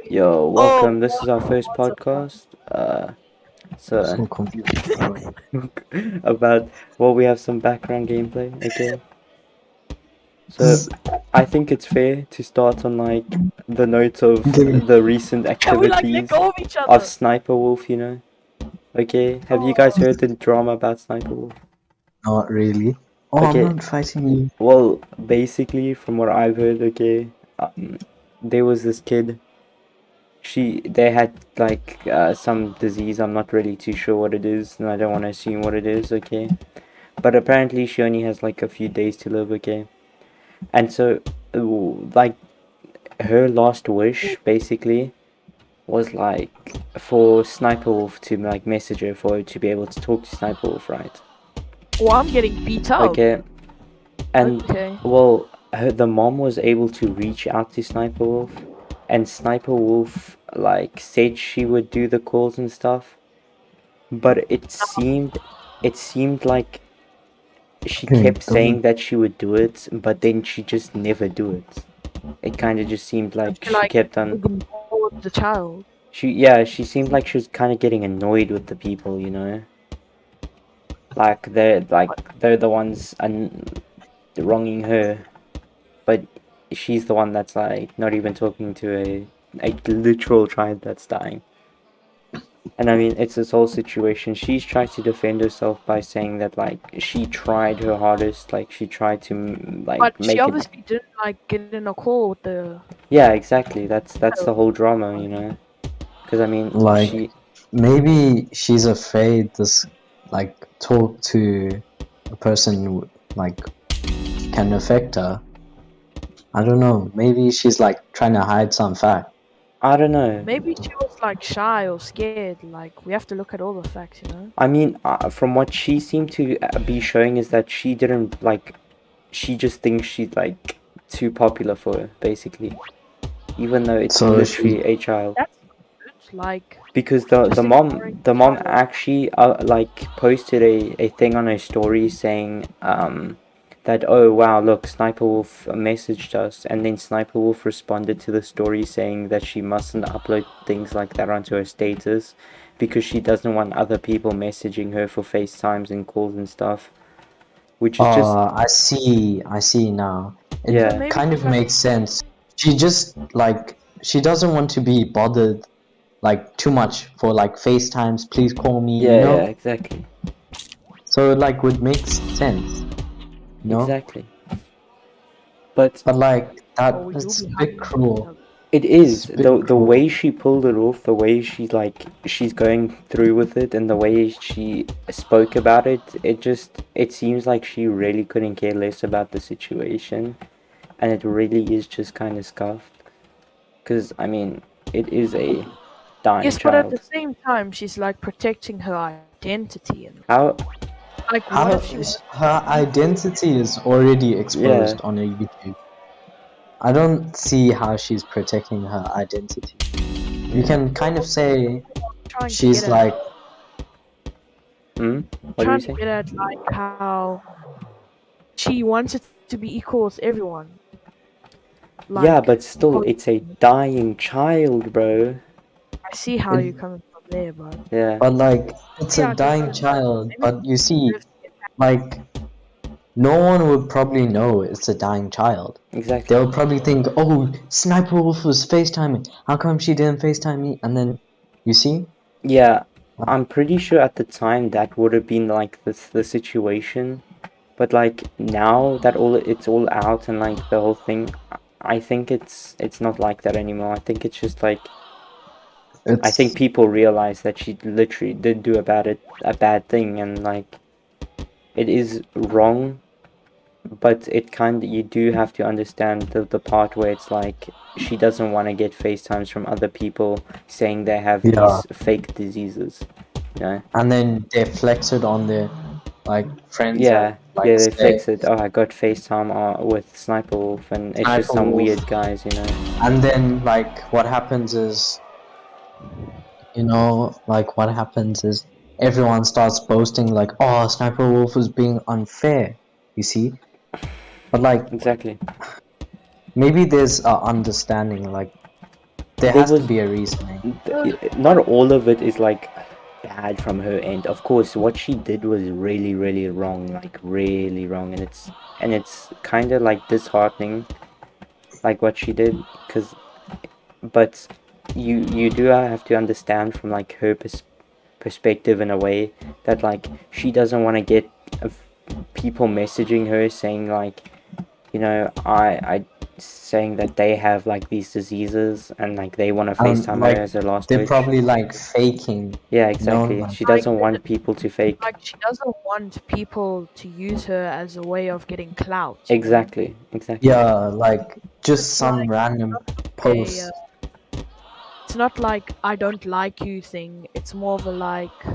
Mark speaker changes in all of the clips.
Speaker 1: Yo,
Speaker 2: Oh,
Speaker 1: welcome. This is our first
Speaker 2: what's up?
Speaker 1: podcast. So
Speaker 3: So confused, bro.
Speaker 1: about we have some background gameplay. Okay, so I think it's fair to start on like the note of
Speaker 3: Giving
Speaker 1: the recent
Speaker 2: Can we like let
Speaker 1: activities
Speaker 2: go of each
Speaker 1: of
Speaker 2: other?
Speaker 1: Sniper Wolf. Okay. Have you guys
Speaker 2: Oh,
Speaker 1: heard the drama about Sniper Wolf?
Speaker 3: not really. Oh, I'm
Speaker 1: Okay.
Speaker 3: not fighting you.
Speaker 1: Well, basically, from what I've heard, there was this kid. They had like some disease. I'm not really too sure what it is, and I don't want to assume what it is. Okay, but apparently she only has like a few days to live. Okay, and so like her last wish basically was like for Sniper Wolf to like message her, for her to be able to talk to Sniper Wolf, right?
Speaker 2: well, I'm getting beat up.
Speaker 1: Okay, and
Speaker 2: Okay.
Speaker 1: well, the mom was able to reach out to Sniper Wolf, and Sniper Wolf like said she would do the calls and stuff, but it seemed like she
Speaker 3: Okay,
Speaker 1: kept
Speaker 3: go.
Speaker 1: saying that she would do it, but then she just never do it. It kind of just seemed
Speaker 2: And
Speaker 1: like
Speaker 2: she
Speaker 1: she
Speaker 2: like
Speaker 1: kept on.
Speaker 2: ignored the child.
Speaker 1: She seemed like she was kind of getting annoyed with the people. Like they're the ones wronging her, but she's the one that's like not even talking to a literal child that's dying. And I mean, it's this whole situation. She's tried to defend herself by saying that like she tried her hardest, like she tried to
Speaker 2: But
Speaker 1: like
Speaker 2: she
Speaker 1: make it.
Speaker 2: obviously didn't like get in a call with the
Speaker 1: Yeah, exactly. That's the
Speaker 2: child.
Speaker 1: whole drama. Because I mean,
Speaker 3: Like, maybe she's afraid this, like, talk to a person like can affect her. I don't know. Maybe she's like trying to hide some fact.
Speaker 1: I don't know.
Speaker 2: Maybe she was like shy or scared. Like we have to look at all the facts.
Speaker 1: I mean, from what she seemed to be showing is that she didn't like. She just thinks she's like too popular for her, basically. Even though it's
Speaker 3: So she,
Speaker 1: literally a child.
Speaker 2: That's good. Like
Speaker 1: Because the
Speaker 2: just
Speaker 1: the
Speaker 2: ignoring
Speaker 1: mom
Speaker 2: the
Speaker 1: the mom
Speaker 2: child.
Speaker 1: actually like posted a thing on her story saying that, oh wow, look, Sniper Wolf messaged us, and then Sniper Wolf responded to the story saying that she mustn't upload things like that onto her status because she doesn't want other people messaging her for FaceTimes and calls and stuff, which is just
Speaker 3: I see now.
Speaker 2: So
Speaker 1: yeah.
Speaker 3: It
Speaker 2: maybe
Speaker 3: kind
Speaker 2: she's
Speaker 3: of
Speaker 2: like
Speaker 3: makes sense. She just like she doesn't want to be bothered like too much for like FaceTimes, please call me, you
Speaker 1: Yeah,
Speaker 3: know?
Speaker 1: exactly.
Speaker 3: So it like would make sense, you know?
Speaker 1: Exactly. But
Speaker 3: But like that
Speaker 2: oh you'll
Speaker 3: is
Speaker 2: be
Speaker 3: a bit
Speaker 2: hiding from each
Speaker 3: cruel.
Speaker 2: other.
Speaker 1: it
Speaker 3: It's
Speaker 1: is
Speaker 3: a bit
Speaker 1: the
Speaker 3: cruel.
Speaker 1: way she pulled it off, the way she's going through with it, and the way she spoke about it. It seems like she really couldn't care less about the situation, and it really is just kind of scuffed. Because I mean, it is a dying
Speaker 2: Yes, but at the
Speaker 1: child.
Speaker 2: same time she's like protecting her identity and
Speaker 1: How?
Speaker 2: like what
Speaker 3: How
Speaker 2: if she
Speaker 3: is
Speaker 2: wants
Speaker 3: her
Speaker 2: people
Speaker 3: identity is already
Speaker 1: Yeah,
Speaker 3: exposed on her YouTube. I don't see how she's protecting her identity. You
Speaker 1: yeah.
Speaker 3: can kind of say
Speaker 2: trying to get
Speaker 3: she's
Speaker 2: at
Speaker 3: like,
Speaker 1: Hmm. What do we
Speaker 2: trying to
Speaker 1: say?
Speaker 2: get at like how she wants it to be equal with everyone.
Speaker 1: Yeah,
Speaker 2: Like
Speaker 1: but still, it's a dying child, bro.
Speaker 2: I see how
Speaker 3: it,
Speaker 2: you're coming from there, but
Speaker 1: Yeah,
Speaker 3: but like it's
Speaker 2: maybe
Speaker 3: a
Speaker 2: I just
Speaker 3: dying child.
Speaker 2: maybe
Speaker 3: But you
Speaker 2: she
Speaker 3: see,
Speaker 2: deserves to get
Speaker 3: like no one would probably know it's a dying child.
Speaker 1: exactly.
Speaker 3: They'll probably think, oh, Sniper Wolf was FaceTiming. How come she didn't FaceTime me? And then, you see?
Speaker 1: Yeah, I'm pretty sure at the time that would have been like the situation, but like now that it's all out and like the whole thing, I think it's not like that anymore. I think it's just like I think
Speaker 3: It's
Speaker 1: people realize that she literally did do about it a bad thing, and like it is wrong, but it kind of, you do have to understand the part where it's like she doesn't want to get FaceTimes from other people saying they have
Speaker 3: yeah.
Speaker 1: these fake diseases, you know?
Speaker 3: And then they flex it on their like friends and
Speaker 1: Yeah,
Speaker 3: like
Speaker 1: yeah, they
Speaker 3: say
Speaker 1: flex it. Oh, I got FaceTime with Sniper Wolf, and it's just
Speaker 3: Sniper
Speaker 1: some
Speaker 3: Wolf.
Speaker 1: weird guys.
Speaker 3: And then like what happens is, like what happens is everyone starts boasting like, oh, Sniper Wolf is being unfair. You see? But like
Speaker 1: Exactly.
Speaker 3: maybe there's a understanding like There
Speaker 1: There
Speaker 3: has to
Speaker 1: was
Speaker 3: be a reasoning.
Speaker 1: not all of it is like bad from her end. Of course, what she did was really, really wrong, like really wrong, and it's kind of like disheartening, like what she did, because but you do have to understand from like her perspective in a way that like she doesn't want to get people messaging her saying like, I saying that they have like these diseases and like they want to FaceTime her
Speaker 3: Like
Speaker 1: as their last
Speaker 3: they're
Speaker 1: wish.
Speaker 3: probably like faking,
Speaker 1: Yeah,
Speaker 3: you know,
Speaker 1: exactly.
Speaker 3: like
Speaker 1: She doesn't want people to fake.
Speaker 2: Like she doesn't want people to use her as a way of getting clout.
Speaker 1: Exactly, exactly.
Speaker 3: yeah, like just
Speaker 2: It's
Speaker 3: some
Speaker 2: like
Speaker 3: random
Speaker 2: a,
Speaker 3: post.
Speaker 2: it's not like I don't like you thing. It's more of a like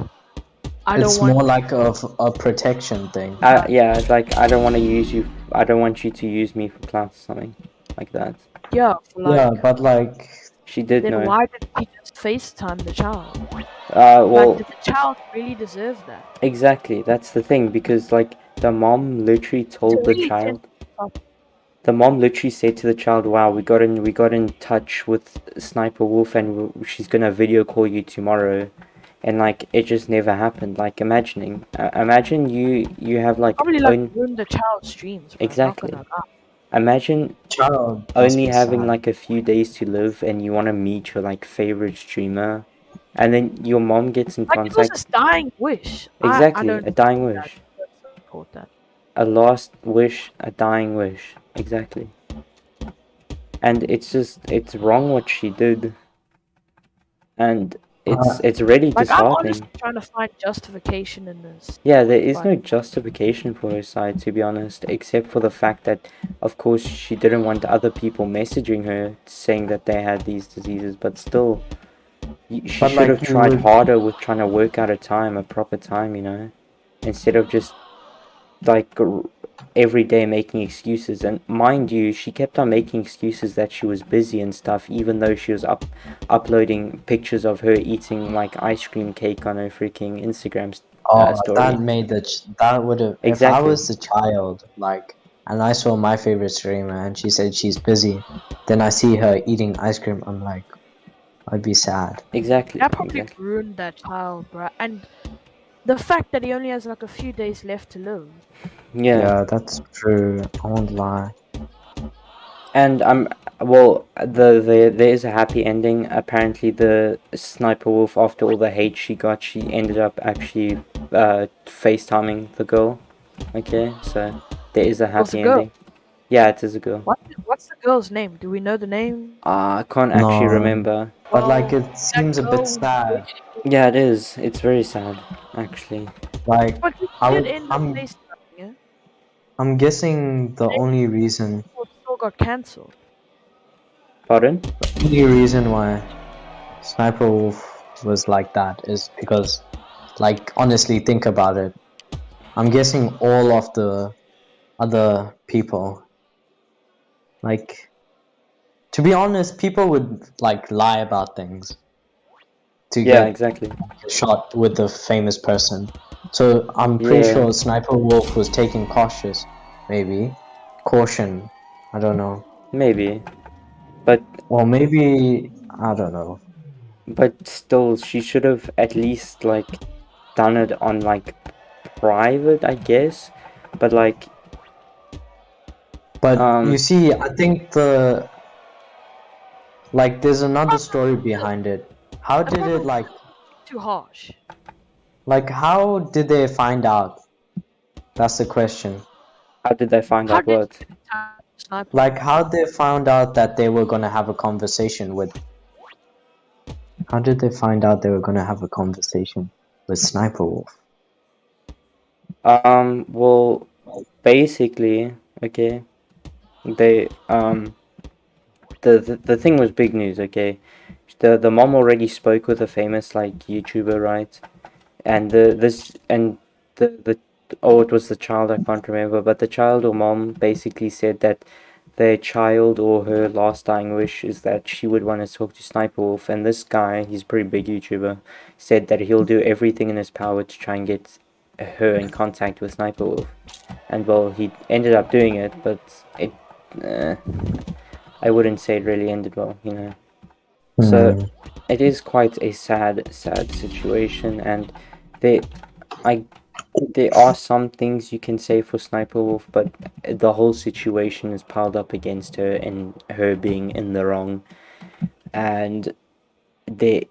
Speaker 2: I don't
Speaker 3: It's
Speaker 2: want
Speaker 3: more like a protection thing.
Speaker 1: Yeah, it's like I don't want to use you. I don't want you to use me for clout or something like that.
Speaker 2: yeah for
Speaker 3: Yeah,
Speaker 2: like.
Speaker 3: but like,
Speaker 1: She did
Speaker 2: Then
Speaker 1: know.
Speaker 2: why did she just FaceTime the child? Like,
Speaker 1: Well,
Speaker 2: did the child really deserve that?
Speaker 1: exactly. That's the thing because like the mom literally
Speaker 2: It's a
Speaker 1: told the
Speaker 2: really
Speaker 1: child.
Speaker 2: sensitive topic.
Speaker 1: The mom literally said to the child, "Wow, we got in touch with Sniper Wolf, and she's gonna video call you tomorrow," and like it just never happened. Like imagine you have like
Speaker 2: Probably like
Speaker 1: own
Speaker 2: ruined the child's dreams, bro. I'm not
Speaker 1: exactly.
Speaker 2: gonna lie.
Speaker 1: Imagine
Speaker 3: child must
Speaker 1: only
Speaker 3: be
Speaker 1: having
Speaker 3: sad.
Speaker 1: like a few days to live, and you want to meet your like favorite streamer, and then your mom gets in
Speaker 2: Like it was
Speaker 1: contact.
Speaker 2: his dying wish. I
Speaker 1: Exactly,
Speaker 2: don't
Speaker 1: a dying
Speaker 2: support that.
Speaker 1: wish,
Speaker 2: I don't support that.
Speaker 1: a last wish, a dying wish. Exactly, and it's wrong what she did. And
Speaker 3: Uh,
Speaker 1: it's really
Speaker 2: Like I'm honestly
Speaker 1: disheartening.
Speaker 2: trying to find justification in this,
Speaker 1: Yeah, there is
Speaker 2: but
Speaker 1: no justification for her side, to be honest, except for the fact that, of course, she didn't want other people messaging her saying that they had these diseases, but still, she
Speaker 3: but
Speaker 1: should have
Speaker 3: like you
Speaker 1: tried
Speaker 3: would,
Speaker 1: harder with trying to work out a time, a proper time, instead of just like every day making excuses. And mind you, she kept on making excuses that she was busy and stuff, even though she was uploading pictures of her eating like ice cream cake on her freaking Instagram
Speaker 3: oh,
Speaker 1: story.
Speaker 3: that made that would have, if I
Speaker 1: Exactly,
Speaker 3: was the child, like, and I saw my favorite streamer and she said she's busy, then I see her eating ice cream, I'm like, I'd be sad.
Speaker 1: exactly,
Speaker 2: that probably
Speaker 1: exactly.
Speaker 2: ruined that child, bro. And the fact that he only has like a few days left to live.
Speaker 1: Yeah,
Speaker 3: Yeah, that's true. I won't lie.
Speaker 1: and well, there is a happy ending. Apparently, the sniper wolf, after all the hate she got, she ended up actually FaceTiming the girl. Okay, so there is a
Speaker 2: It was a
Speaker 1: happy
Speaker 2: girl.
Speaker 1: ending. Yeah, it is a girl.
Speaker 2: What's the girl's name? Do we know the name?
Speaker 1: I can't actually
Speaker 3: No,
Speaker 1: remember.
Speaker 3: but like
Speaker 2: Well,
Speaker 3: it
Speaker 2: that
Speaker 3: seems a bit
Speaker 2: girl we
Speaker 3: sad.
Speaker 2: wish.
Speaker 1: Yeah, it is. It's very sad, actually.
Speaker 3: Like
Speaker 2: But we
Speaker 3: I
Speaker 2: did
Speaker 3: would,
Speaker 2: end up FaceTiming, yeah?
Speaker 3: I'm guessing the
Speaker 2: Maybe
Speaker 3: only reason,
Speaker 2: it still got cancelled.
Speaker 1: Pardon?
Speaker 3: why Sniper Wolf was like that is because, like, honestly, think about it. I'm guessing all of the other people, like, to be honest, people would like lie about things to
Speaker 1: Yeah,
Speaker 3: get
Speaker 1: exactly.
Speaker 3: shot with the famous person. So I'm pretty
Speaker 1: Yeah,
Speaker 3: sure Sniper Wolf was taking maybe caution. I don't know,
Speaker 1: maybe. But
Speaker 3: or maybe I don't know.
Speaker 1: still, she should have at least like done it on like private, I guess. But like,
Speaker 3: But you
Speaker 1: um,
Speaker 3: see, I think there's another story behind it. How
Speaker 2: The
Speaker 3: did it
Speaker 2: problem too harsh.
Speaker 3: how did they find out? That's the question.
Speaker 1: how did they find
Speaker 2: How
Speaker 1: out
Speaker 2: did
Speaker 1: what?
Speaker 2: you time sniper?
Speaker 3: Like how they found out that they were gonna have a conversation with how did they find out they were gonna have a conversation with Sniper Wolf?
Speaker 1: Well, basically, okay, they the thing was big news, okay. The mom already spoke with a famous like YouTuber, right? And the oh, it was the child, I can't remember, but the child or mom basically said that their child or her last dying wish is that she would want to talk to Sniper Wolf, and this guy, he's a pretty big YouTuber, said that he'll do everything in his power to try and get her in contact with Sniper Wolf. And well, he ended up doing it, but it uh, I wouldn't say it really ended well. So
Speaker 3: Hmm.
Speaker 1: it is quite a sad situation, and they, I, there are some things you can say for Sniper Wolf, but the whole situation is piled up against her and her being in the wrong, and there,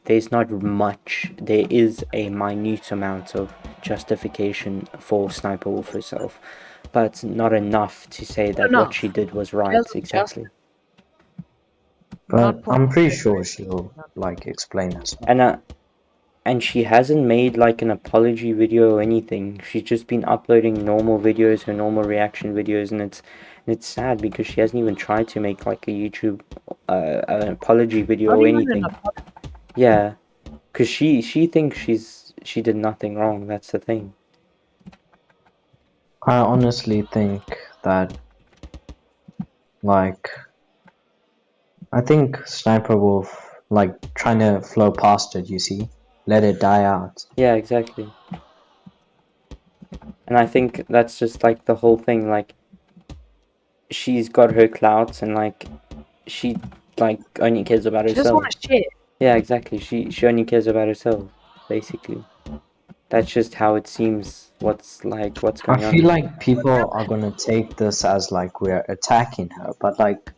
Speaker 1: there's not much. There is a minute amount of justification for Sniper Wolf herself, but not enough to say that what she
Speaker 2: Enough.
Speaker 1: did was
Speaker 2: She
Speaker 1: right.
Speaker 2: doesn't just
Speaker 1: Exactly.
Speaker 3: But
Speaker 2: not
Speaker 3: I'm pretty
Speaker 2: portray.
Speaker 3: sure she'll like explain herself.
Speaker 1: And she hasn't made like an apology video or anything. She's just been uploading normal videos, her normal reaction videos, and it's sad because she hasn't even tried to make like a YouTube an apology video
Speaker 2: Not
Speaker 1: or
Speaker 2: even an
Speaker 1: anything.
Speaker 2: apology.
Speaker 1: Yeah, because she thinks she did nothing wrong. That's the thing.
Speaker 3: I honestly think that like I think Sniper Wolf like trying to flow past it, you see? Let it die out.
Speaker 1: Yeah, exactly. And I think that's just like the whole thing. Like she's got her clouts, and like she like only cares about
Speaker 2: She just
Speaker 1: herself.
Speaker 2: want to share.
Speaker 1: Yeah, exactly. She only cares about herself, basically. That's just how it seems. What's
Speaker 3: I
Speaker 1: going
Speaker 3: feel
Speaker 1: on?
Speaker 3: like people are gonna take this as like we're attacking her, but like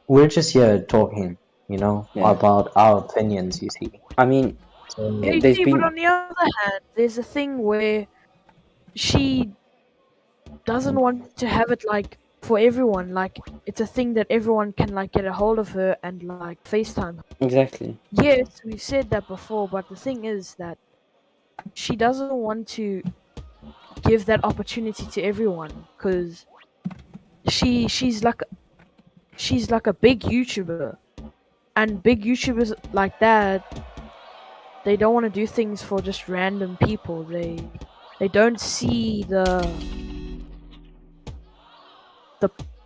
Speaker 3: we're just here talking, you know,
Speaker 1: Yeah.
Speaker 3: about our opinions, you see.
Speaker 1: I mean,
Speaker 2: Yeah,
Speaker 3: So
Speaker 2: you
Speaker 1: there's
Speaker 2: see, but
Speaker 1: been
Speaker 2: on the other hand, there's a thing where she doesn't want to have it like for everyone. Like it's a thing that everyone can like get a hold of her and like FaceTime her.
Speaker 1: exactly,
Speaker 2: Yes, we've said that before, but the thing is that she doesn't want to give that opportunity to everyone because she's like a big YouTuber, and big YouTubers like that, they don't want to do things for just random people. They don't see the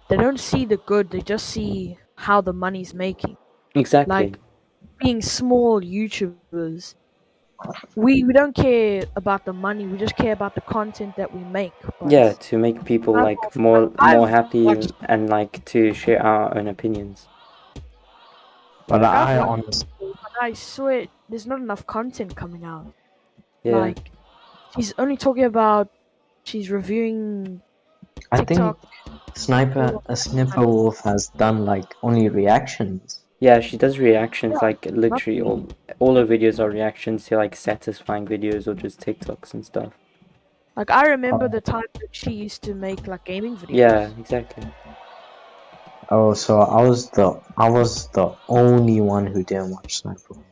Speaker 2: they don't see the good. They just see how the money's making.
Speaker 1: exactly.
Speaker 2: Like being small YouTubers, we don't care about the money. We just care about the content that we make.
Speaker 1: Yeah,
Speaker 2: But
Speaker 1: to make people
Speaker 2: I've
Speaker 1: like more
Speaker 2: I've
Speaker 1: happy
Speaker 2: watched
Speaker 1: and like to share our own opinions.
Speaker 3: but
Speaker 1: Yeah,
Speaker 2: I've
Speaker 3: I
Speaker 2: watched
Speaker 3: honestly
Speaker 2: people, but I swear there's not enough content coming out.
Speaker 1: yeah,
Speaker 2: Like she's only talking about she's reviewing
Speaker 3: I think
Speaker 2: TikTok.
Speaker 3: Sniper Wolf has done like only reactions.
Speaker 1: yeah. She does reactions
Speaker 2: Yeah,
Speaker 1: like literally
Speaker 2: nothing.
Speaker 1: all her videos are reactions to like satisfying videos or just TikToks and stuff.
Speaker 2: Like I remember
Speaker 3: Oh,
Speaker 2: the time that she used to make like gaming
Speaker 1: Yeah,
Speaker 2: videos.
Speaker 1: exactly.
Speaker 3: oh, so I was the only one who didn't watch Sniper Wolf.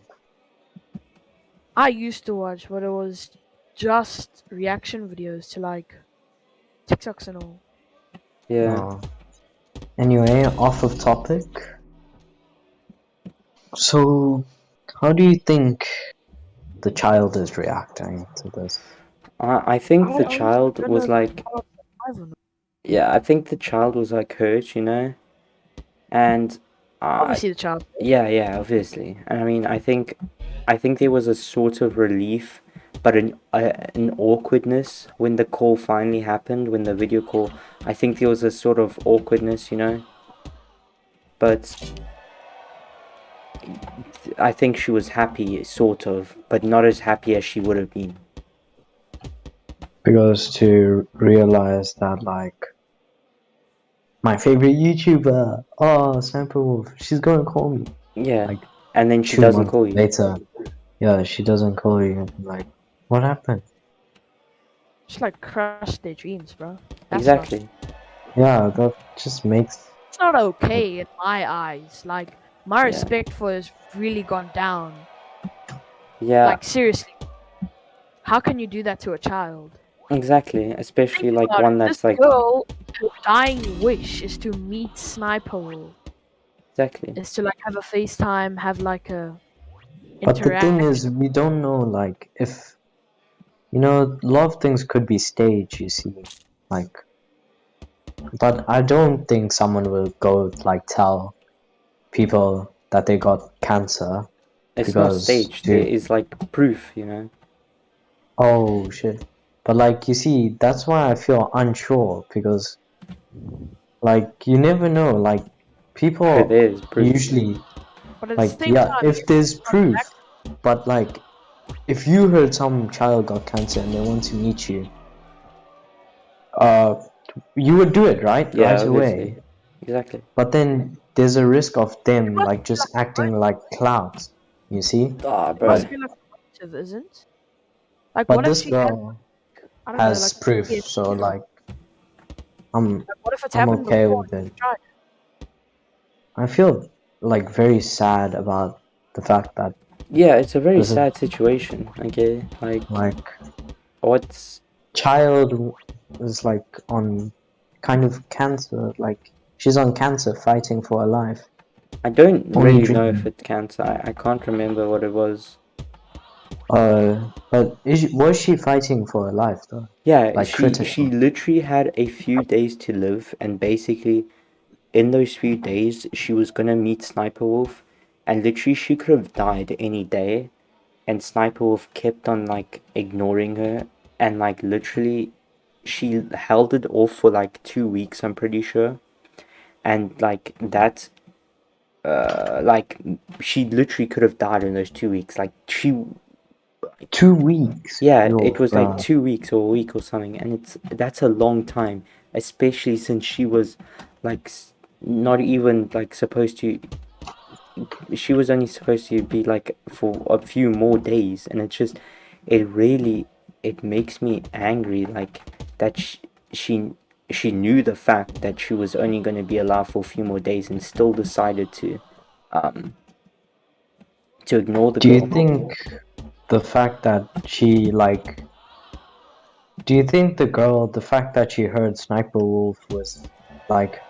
Speaker 2: I used to watch, but it was just reaction videos to like TikToks and all.
Speaker 1: Yeah.
Speaker 3: Oh. Anyway, off of topic. So, how do you think the child is reacting to this?
Speaker 1: I
Speaker 2: I
Speaker 1: think the
Speaker 2: honestly
Speaker 1: child
Speaker 2: don't know
Speaker 1: was
Speaker 2: if
Speaker 1: like,
Speaker 2: I'll survive or not.
Speaker 1: yeah, I think the child was like hurt, and uh,
Speaker 2: Obviously, the child.
Speaker 1: yeah, obviously. And I mean, I think there was a sort of relief, but an awkwardness when the call finally happened, when the video call. I think there was a sort of awkwardness. But I think she was happy, sort of, but not as happy as she would have been.
Speaker 3: Because to realize that, like, my favorite YouTuber, oh, Sniper Wolf, she's gonna call me.
Speaker 1: Yeah,
Speaker 3: Like,
Speaker 1: and then she
Speaker 3: two
Speaker 1: doesn't
Speaker 3: months
Speaker 1: call you.
Speaker 3: later, yeah, she doesn't call you. Like, what happened?
Speaker 2: Just like crush their dreams, bro. That's not.
Speaker 1: Exactly.
Speaker 3: Yeah, that just makes.
Speaker 2: It's not okay in my eyes. Like my
Speaker 1: Yeah.
Speaker 2: respect for her has really gone down.
Speaker 1: Yeah,
Speaker 2: Like seriously, how can you do that to a child?
Speaker 1: exactly.
Speaker 2: Think
Speaker 1: Especially like
Speaker 2: about it.
Speaker 1: one
Speaker 2: This
Speaker 1: that's like
Speaker 2: girl, her dying wish is to meet Sniper Wolf.
Speaker 1: exactly.
Speaker 2: Is to like have a FaceTime, have like a
Speaker 3: But the thing
Speaker 2: interaction.
Speaker 3: is, we don't know, like, if, you know, a lot of things could be staged, you see. Like, but I don't think someone will go, like, tell people that they got cancer
Speaker 1: It's not
Speaker 3: because,
Speaker 1: staged. There
Speaker 3: dude,
Speaker 1: is like proof.
Speaker 3: oh shit. But, like, you see, that's why I feel unsure because, like, you never know. Like,
Speaker 1: But
Speaker 3: people
Speaker 1: there is proof.
Speaker 3: usually,
Speaker 2: But at the
Speaker 3: Like,
Speaker 2: same
Speaker 3: yeah,
Speaker 2: time,
Speaker 3: if there's
Speaker 2: not an
Speaker 3: proof, but like, if you heard some child got cancer and they want to meet you, uh, you would do it, right?
Speaker 1: Yeah,
Speaker 3: Right
Speaker 1: obviously.
Speaker 3: away.
Speaker 1: Exactly.
Speaker 3: But then there's a risk of them
Speaker 2: must
Speaker 3: like
Speaker 2: be
Speaker 3: just
Speaker 2: like,
Speaker 3: acting like clowns, you see?
Speaker 1: Ah,
Speaker 2: it
Speaker 1: bro.
Speaker 2: must be like a motive, isn't? Like,
Speaker 3: But
Speaker 2: what if
Speaker 3: this
Speaker 2: she had,
Speaker 3: girl
Speaker 2: I don't know,
Speaker 3: has
Speaker 2: like
Speaker 3: proof,
Speaker 2: PTSD
Speaker 3: so
Speaker 2: from
Speaker 3: like, I'm
Speaker 2: like, what if it's
Speaker 3: I'm
Speaker 2: happened
Speaker 3: okay
Speaker 2: before
Speaker 3: with
Speaker 2: and
Speaker 3: it.
Speaker 2: she tried?
Speaker 3: I feel like very sad about the fact that
Speaker 1: Yeah, it's a very
Speaker 3: this is
Speaker 1: sad situation. Okay,
Speaker 3: like
Speaker 1: what's
Speaker 3: child is like on kind of cancer, like she's on cancer fighting for her life.
Speaker 1: I don't
Speaker 3: Only
Speaker 1: really know if
Speaker 3: dream.
Speaker 1: it's cancer. I can't remember what it was.
Speaker 3: But was she fighting for her life though?
Speaker 1: Yeah,
Speaker 3: Like
Speaker 1: she
Speaker 3: critical.
Speaker 1: literally had a few days to live, and basically in those few days she was gonna meet Sniper Wolf, and literally she could have died any day, and Sniper Wolf kept on like ignoring her, and like literally she held it off for like 2 weeks, I'm pretty sure, and like that like she literally could have died in those 2 weeks. Like she
Speaker 3: 2 weeks.
Speaker 1: Yeah, it
Speaker 3: Yo,
Speaker 1: was like
Speaker 3: bruh.
Speaker 1: 2 weeks or a week or something, and that's a long time, especially since she was like not even like supposed to. She was only supposed to be like for a few more days, and it's just, it really, it makes me angry. Like that she she knew the fact that she was only going to be alive for a few more days, and still decided um to ignore the
Speaker 3: Do you
Speaker 1: girl.
Speaker 3: think the fact that she like do you think the fact that she heard Sniper Wolf was like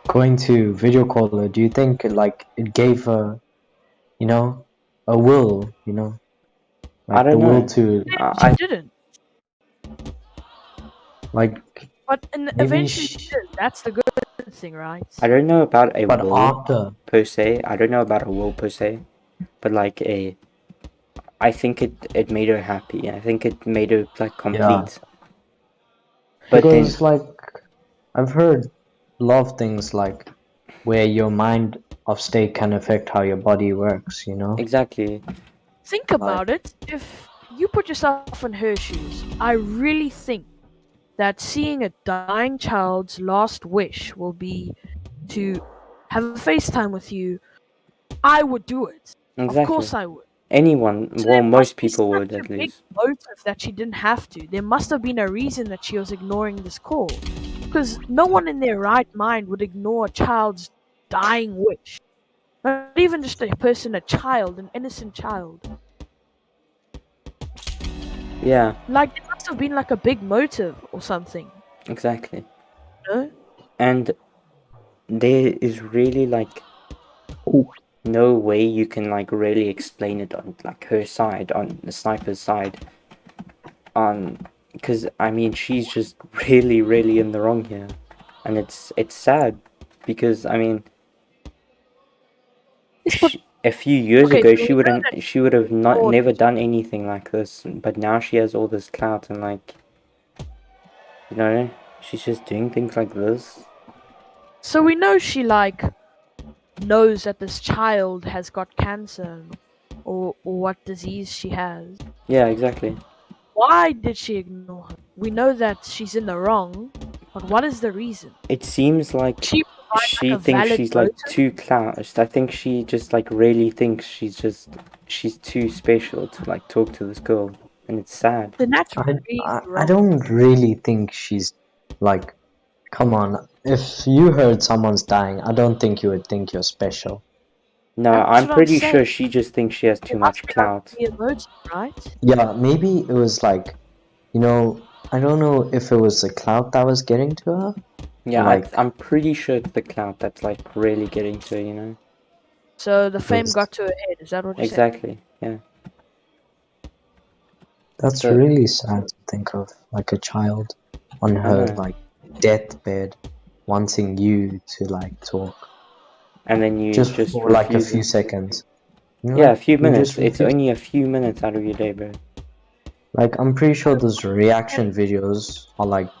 Speaker 3: going to video call her, do you think like it gave her, you know, a will,
Speaker 1: I
Speaker 3: like the
Speaker 1: don't
Speaker 3: will
Speaker 1: know.
Speaker 3: to
Speaker 2: She
Speaker 1: I
Speaker 2: didn't.
Speaker 3: like
Speaker 2: But and
Speaker 3: maybe
Speaker 2: eventually she did. That's the good thing, right?
Speaker 1: I don't know about a
Speaker 3: but
Speaker 1: will
Speaker 3: after
Speaker 1: per se. I don't know about a will per se, but like I think it made her happy. I think it made her like
Speaker 3: yeah,
Speaker 1: complete. But then
Speaker 3: because like I've heard a lot of things like where your mind of state can affect how your body works,
Speaker 1: exactly,
Speaker 2: Think
Speaker 3: like
Speaker 2: about it. If you put yourself in her shoes, I really think that seeing a dying child's last wish will be to have a FaceTime with you. I would do it. Of
Speaker 1: exactly.
Speaker 2: course I would.
Speaker 1: Anyone,
Speaker 2: So
Speaker 1: well,
Speaker 2: there
Speaker 1: most
Speaker 2: must be
Speaker 1: people would
Speaker 2: such
Speaker 1: at
Speaker 2: a big
Speaker 1: least.
Speaker 2: motive that she didn't have to. There must have been a reason that she was ignoring this call. Because no one in their right mind would ignore a child's dying wish. Not even just a person, a child, an innocent child.
Speaker 1: Yeah,
Speaker 2: Like, there must have been like a big motive or something.
Speaker 1: exactly.
Speaker 2: No?
Speaker 1: And there is really like no way you can like really explain it on like her side, on the sniper's side, on because I mean she's just really in the wrong here, and it's sad because I mean
Speaker 2: Yes, but
Speaker 1: a few years
Speaker 2: okay,
Speaker 1: ago
Speaker 2: so we know that
Speaker 1: she would have not
Speaker 2: ignored.
Speaker 1: never done anything like this, but now she has all this clout and like, you know, she's just doing things like this.
Speaker 2: So we know she like knows that this child has got cancer or what disease she has.
Speaker 1: Yeah, exactly.
Speaker 2: Why did she ignore her? We know that she's in the wrong, but what is the reason?
Speaker 1: It seems like
Speaker 2: She provide like
Speaker 1: she
Speaker 2: a
Speaker 1: thinks
Speaker 2: valid
Speaker 1: she's like
Speaker 2: motive.
Speaker 1: too clout. I think she just like really thinks she's too special to like talk to this girl, and it's sad.
Speaker 2: Then that's
Speaker 3: I,
Speaker 2: really
Speaker 3: I
Speaker 2: wrong.
Speaker 3: don't really think she's like, come on, if you heard someone's dying, I don't think you would think you're special.
Speaker 1: No,
Speaker 2: That's
Speaker 1: I'm
Speaker 2: what I'm
Speaker 1: pretty
Speaker 2: saying.
Speaker 1: sure she just thinks she has
Speaker 2: There
Speaker 1: too
Speaker 2: must
Speaker 1: much
Speaker 2: be like
Speaker 1: clout.
Speaker 2: be a motive, right?
Speaker 3: Yeah, maybe it was like, I don't know if it was the clout that was getting to her.
Speaker 1: Yeah,
Speaker 3: Like,
Speaker 1: I'm pretty sure it's the clout that's like really getting to her, you know?
Speaker 2: So the fame
Speaker 3: because
Speaker 2: got to her head. Is that what you're saying?
Speaker 1: Exactly, yeah.
Speaker 3: that's
Speaker 1: So,
Speaker 3: really sad to think of, like a child on
Speaker 1: I
Speaker 3: her
Speaker 1: know.
Speaker 3: like deathbed wanting you to like talk
Speaker 1: And then you
Speaker 3: just
Speaker 1: just
Speaker 3: for like a
Speaker 1: refuse
Speaker 3: few
Speaker 1: it.
Speaker 3: seconds.
Speaker 1: Yeah, a few
Speaker 3: You just
Speaker 1: minutes. It's
Speaker 3: refuse.
Speaker 1: only a few minutes out of your day, bro.
Speaker 3: Like, I'm pretty sure those reaction videos are like,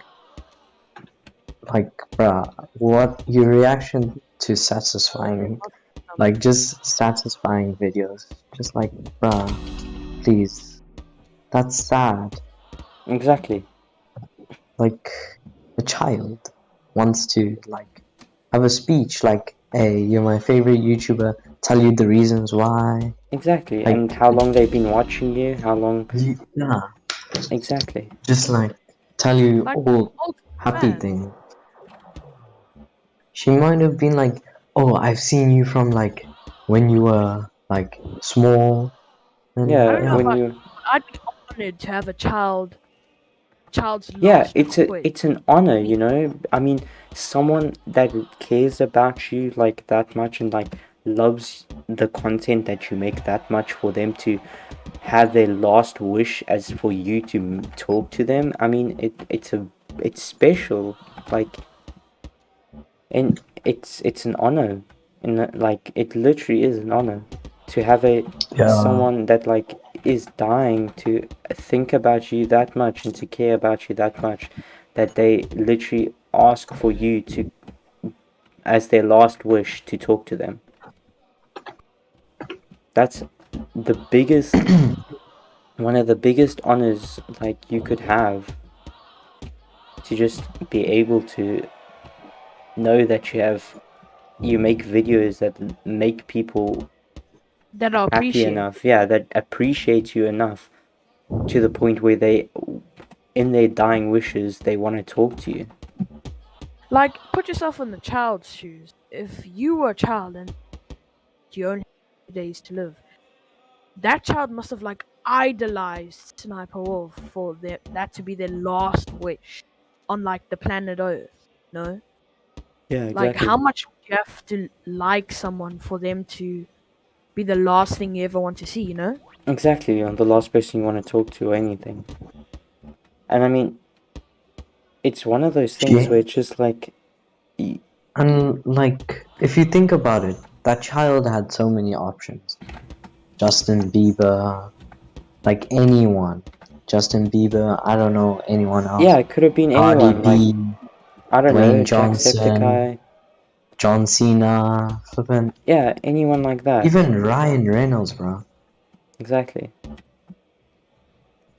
Speaker 3: bruh, what your reaction to satisfying Like just satisfying videos. Just like, bruh, please. That's sad.
Speaker 1: Exactly.
Speaker 3: Like a child wants to like have a speech like, hey, you're my favorite YouTuber, tell you the reasons why.
Speaker 1: Exactly.
Speaker 3: Like
Speaker 1: And how long they've been watching you, how long.
Speaker 3: yeah.
Speaker 1: Exactly.
Speaker 3: Just like tell you
Speaker 2: Like
Speaker 3: all
Speaker 2: old
Speaker 3: happy
Speaker 2: fans.
Speaker 3: things. She might have been like, oh, I've seen you from like when you were like small and
Speaker 2: I
Speaker 1: Yeah,
Speaker 2: don't know
Speaker 3: yeah.
Speaker 1: when
Speaker 2: about
Speaker 1: you.
Speaker 2: you, but I'd be honored to have a child's
Speaker 1: Yeah,
Speaker 2: last
Speaker 1: it's
Speaker 2: wish.
Speaker 1: an honor, you know. I mean, someone that cares about you like that much and like loves the content that you make that much for them to have their last wish as for you to talk to them. I mean, it's special, like, and it's an honor, and like it literally is an honor to have a
Speaker 3: Yeah.
Speaker 1: someone that like is dying to think about you that much and to care about you that much that they literally ask for you to as their last wish to talk to them. That's the biggest one of the biggest honors like you could have, to just be able to know that you make videos that make people
Speaker 2: That I
Speaker 1: happy
Speaker 2: appreciate.
Speaker 1: enough, yeah, that appreciate you enough to the point where they, in their dying wishes, they want to talk to you.
Speaker 2: Like, put yourself in the child's shoes. If you were a child and you only had days to live, that child must have like idolized Sniper Wolf for that to be their last wish on like the planet Earth. No,
Speaker 1: Yeah,
Speaker 2: like
Speaker 1: exactly.
Speaker 2: how much would you have to like someone for them to be the last thing you ever want to see? You know?
Speaker 1: Exactly, you're the last person you want to talk to or anything. And I mean, it's one of those things where
Speaker 3: She
Speaker 1: it's just like,
Speaker 3: and like if you think about it, that child had so many options. Justin Bieber, like anyone. Justin Bieber, I don't know anyone
Speaker 1: yeah,
Speaker 3: else.
Speaker 1: it could have been
Speaker 3: Cardi
Speaker 1: anyone, like,
Speaker 3: B,
Speaker 1: I don't know,
Speaker 3: Dwayne Johnson,
Speaker 1: Jacksepticeye,
Speaker 3: John Cena, flippin'
Speaker 1: yeah, anyone like that.
Speaker 3: even Ryan Reynolds, bro.
Speaker 1: Exactly.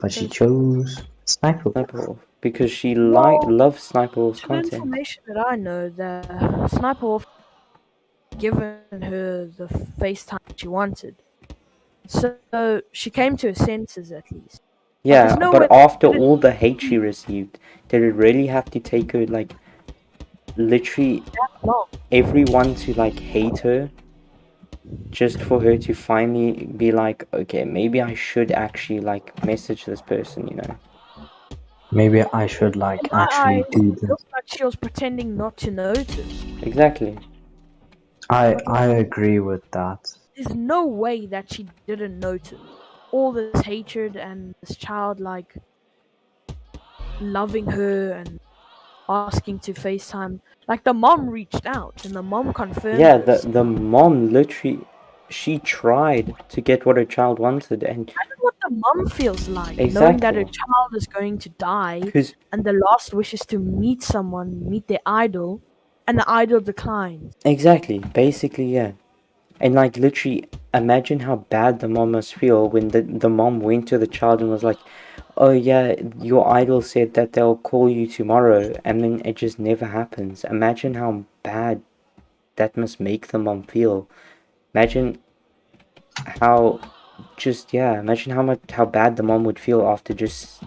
Speaker 3: But she
Speaker 2: Because
Speaker 3: chose Sniper
Speaker 1: Sniper
Speaker 3: Wolf.
Speaker 1: Wolf. Because she
Speaker 2: well,
Speaker 1: loves Sniper Wolf's
Speaker 2: to the
Speaker 1: content.
Speaker 2: information that I know, the Sniper Wolf given her the FaceTime she wanted. So she came to her senses at least. But there's
Speaker 1: Yeah,
Speaker 2: no way
Speaker 1: but
Speaker 2: that
Speaker 1: after
Speaker 2: she didn't
Speaker 1: all the hate she
Speaker 2: see
Speaker 1: received, did it really have to take her, like, literally
Speaker 2: that long.
Speaker 1: everyone to, like, hate her just for her to finally be like, okay, maybe I should actually, like, message this person, you know?
Speaker 3: Maybe I should
Speaker 2: In
Speaker 3: like
Speaker 2: my
Speaker 3: actually
Speaker 2: eyes,
Speaker 3: do
Speaker 2: it
Speaker 3: this.
Speaker 2: looks like she was pretending not to notice.
Speaker 1: Exactly.
Speaker 2: But
Speaker 3: I
Speaker 2: like,
Speaker 3: agree with that.
Speaker 2: there's no way that she didn't notice all this hatred and this child like loving her and asking to FaceTime. Like the mom reached out and the mom confirmed
Speaker 1: Yeah, the
Speaker 2: this.
Speaker 1: the mom literally, she tried to get what her child wanted, and
Speaker 2: Imagine what the mom feels like, knowing that her
Speaker 1: exactly,
Speaker 2: child is going to die,
Speaker 1: because
Speaker 2: and the last wish is to meet someone, meet their idol, and the idol declines.
Speaker 1: exactly, basically, yeah. And like literally, imagine how bad the mom must feel when the mom went to the child and was like, "Oh yeah, your idol said that they'll call you tomorrow," and then it just never happens. Imagine how bad that must make the mom feel. Imagine how just yeah, imagine how bad the mom would feel after just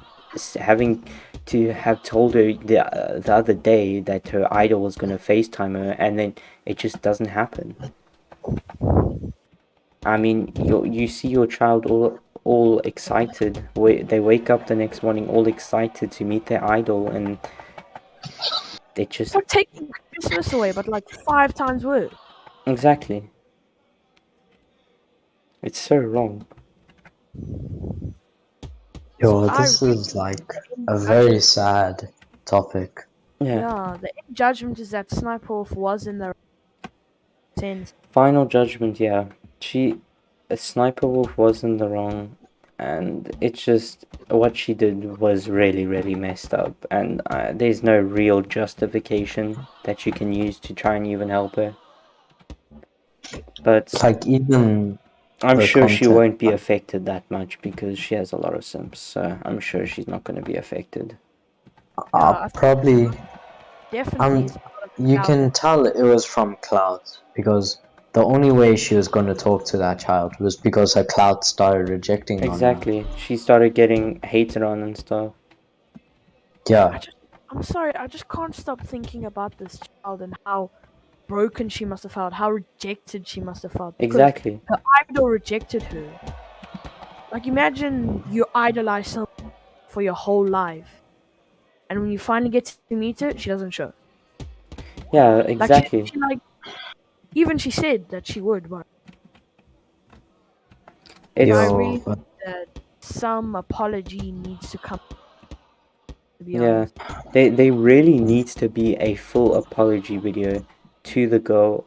Speaker 1: having to have told her the other day that her idol was gonna FaceTime her, and then it just doesn't happen. I mean, you see your child all excited. They wake up the next morning all excited to meet their idol, and they
Speaker 2: It's
Speaker 1: just
Speaker 2: like taking Christmas away, but like 5 times worse.
Speaker 1: exactly. It's so wrong.
Speaker 2: So
Speaker 3: Yo,
Speaker 2: I
Speaker 3: this
Speaker 2: really
Speaker 3: is like
Speaker 2: the end
Speaker 3: a very
Speaker 2: judgment.
Speaker 3: sad topic.
Speaker 1: Yeah.
Speaker 2: Yeah, the end judgment is that Sniper Wolf was in the sense.
Speaker 1: Final judgment. Yeah. She, a Sniper Wolf was in the wrong, and it's just what she did was really really messed up, and there's no real justification that you can use to try and even help her. But
Speaker 3: Like even
Speaker 1: I'm
Speaker 3: the
Speaker 1: sure she
Speaker 3: content.
Speaker 1: won't be affected that much because she has a lot of simps. So I'm sure she's not going to be affected.
Speaker 2: Yeah, I think
Speaker 3: Probably.
Speaker 2: definitely it's part of the
Speaker 3: You
Speaker 2: cloud
Speaker 3: can
Speaker 2: that
Speaker 3: tell it was from Cloud because the only way she was going to talk to that child was because her Cloud started rejecting on her.
Speaker 1: Exactly. She started getting hated on and stuff.
Speaker 3: Yeah,
Speaker 2: I'm sorry, I just can't stop thinking about this child and how broken she must have felt, how rejected she must have felt because
Speaker 1: Exactly.
Speaker 2: her idol rejected her. Like imagine you idolize someone for your whole life, and when you finally get to meet her, she doesn't show.
Speaker 1: Yeah,
Speaker 2: Like
Speaker 1: exactly.
Speaker 2: she like even she said that she would, but so I
Speaker 1: It's
Speaker 3: yo,
Speaker 2: really think that some apology needs to come. To be
Speaker 1: yeah.
Speaker 2: honest,
Speaker 1: They really needs to be a full apology video to the girl,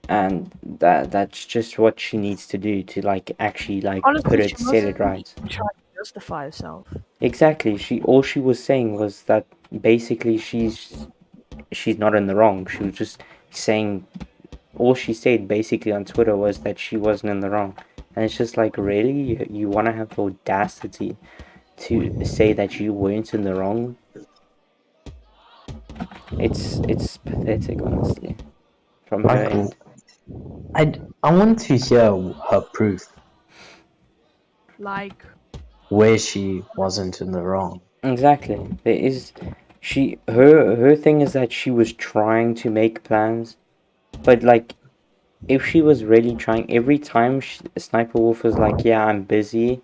Speaker 1: and that's just what she needs to do to like actually like put
Speaker 2: honestly, she
Speaker 1: it set it
Speaker 2: mustn't
Speaker 1: right.
Speaker 2: even try to justify herself.
Speaker 1: Exactly. She was saying was that basically she's not in the wrong. She was just saying all she said basically on Twitter was that she wasn't in the wrong. And it's just like really you want to have the audacity to say that you weren't in the wrong. It's pathetic, honestly, from her
Speaker 3: like
Speaker 1: end.
Speaker 3: I want to hear her proof
Speaker 2: Like
Speaker 3: where she wasn't in the wrong.
Speaker 1: Exactly. There is her thing is that she was trying to make plans, but like if she was really trying, every time Sniper Wolf was like, "Yeah, I'm busy,"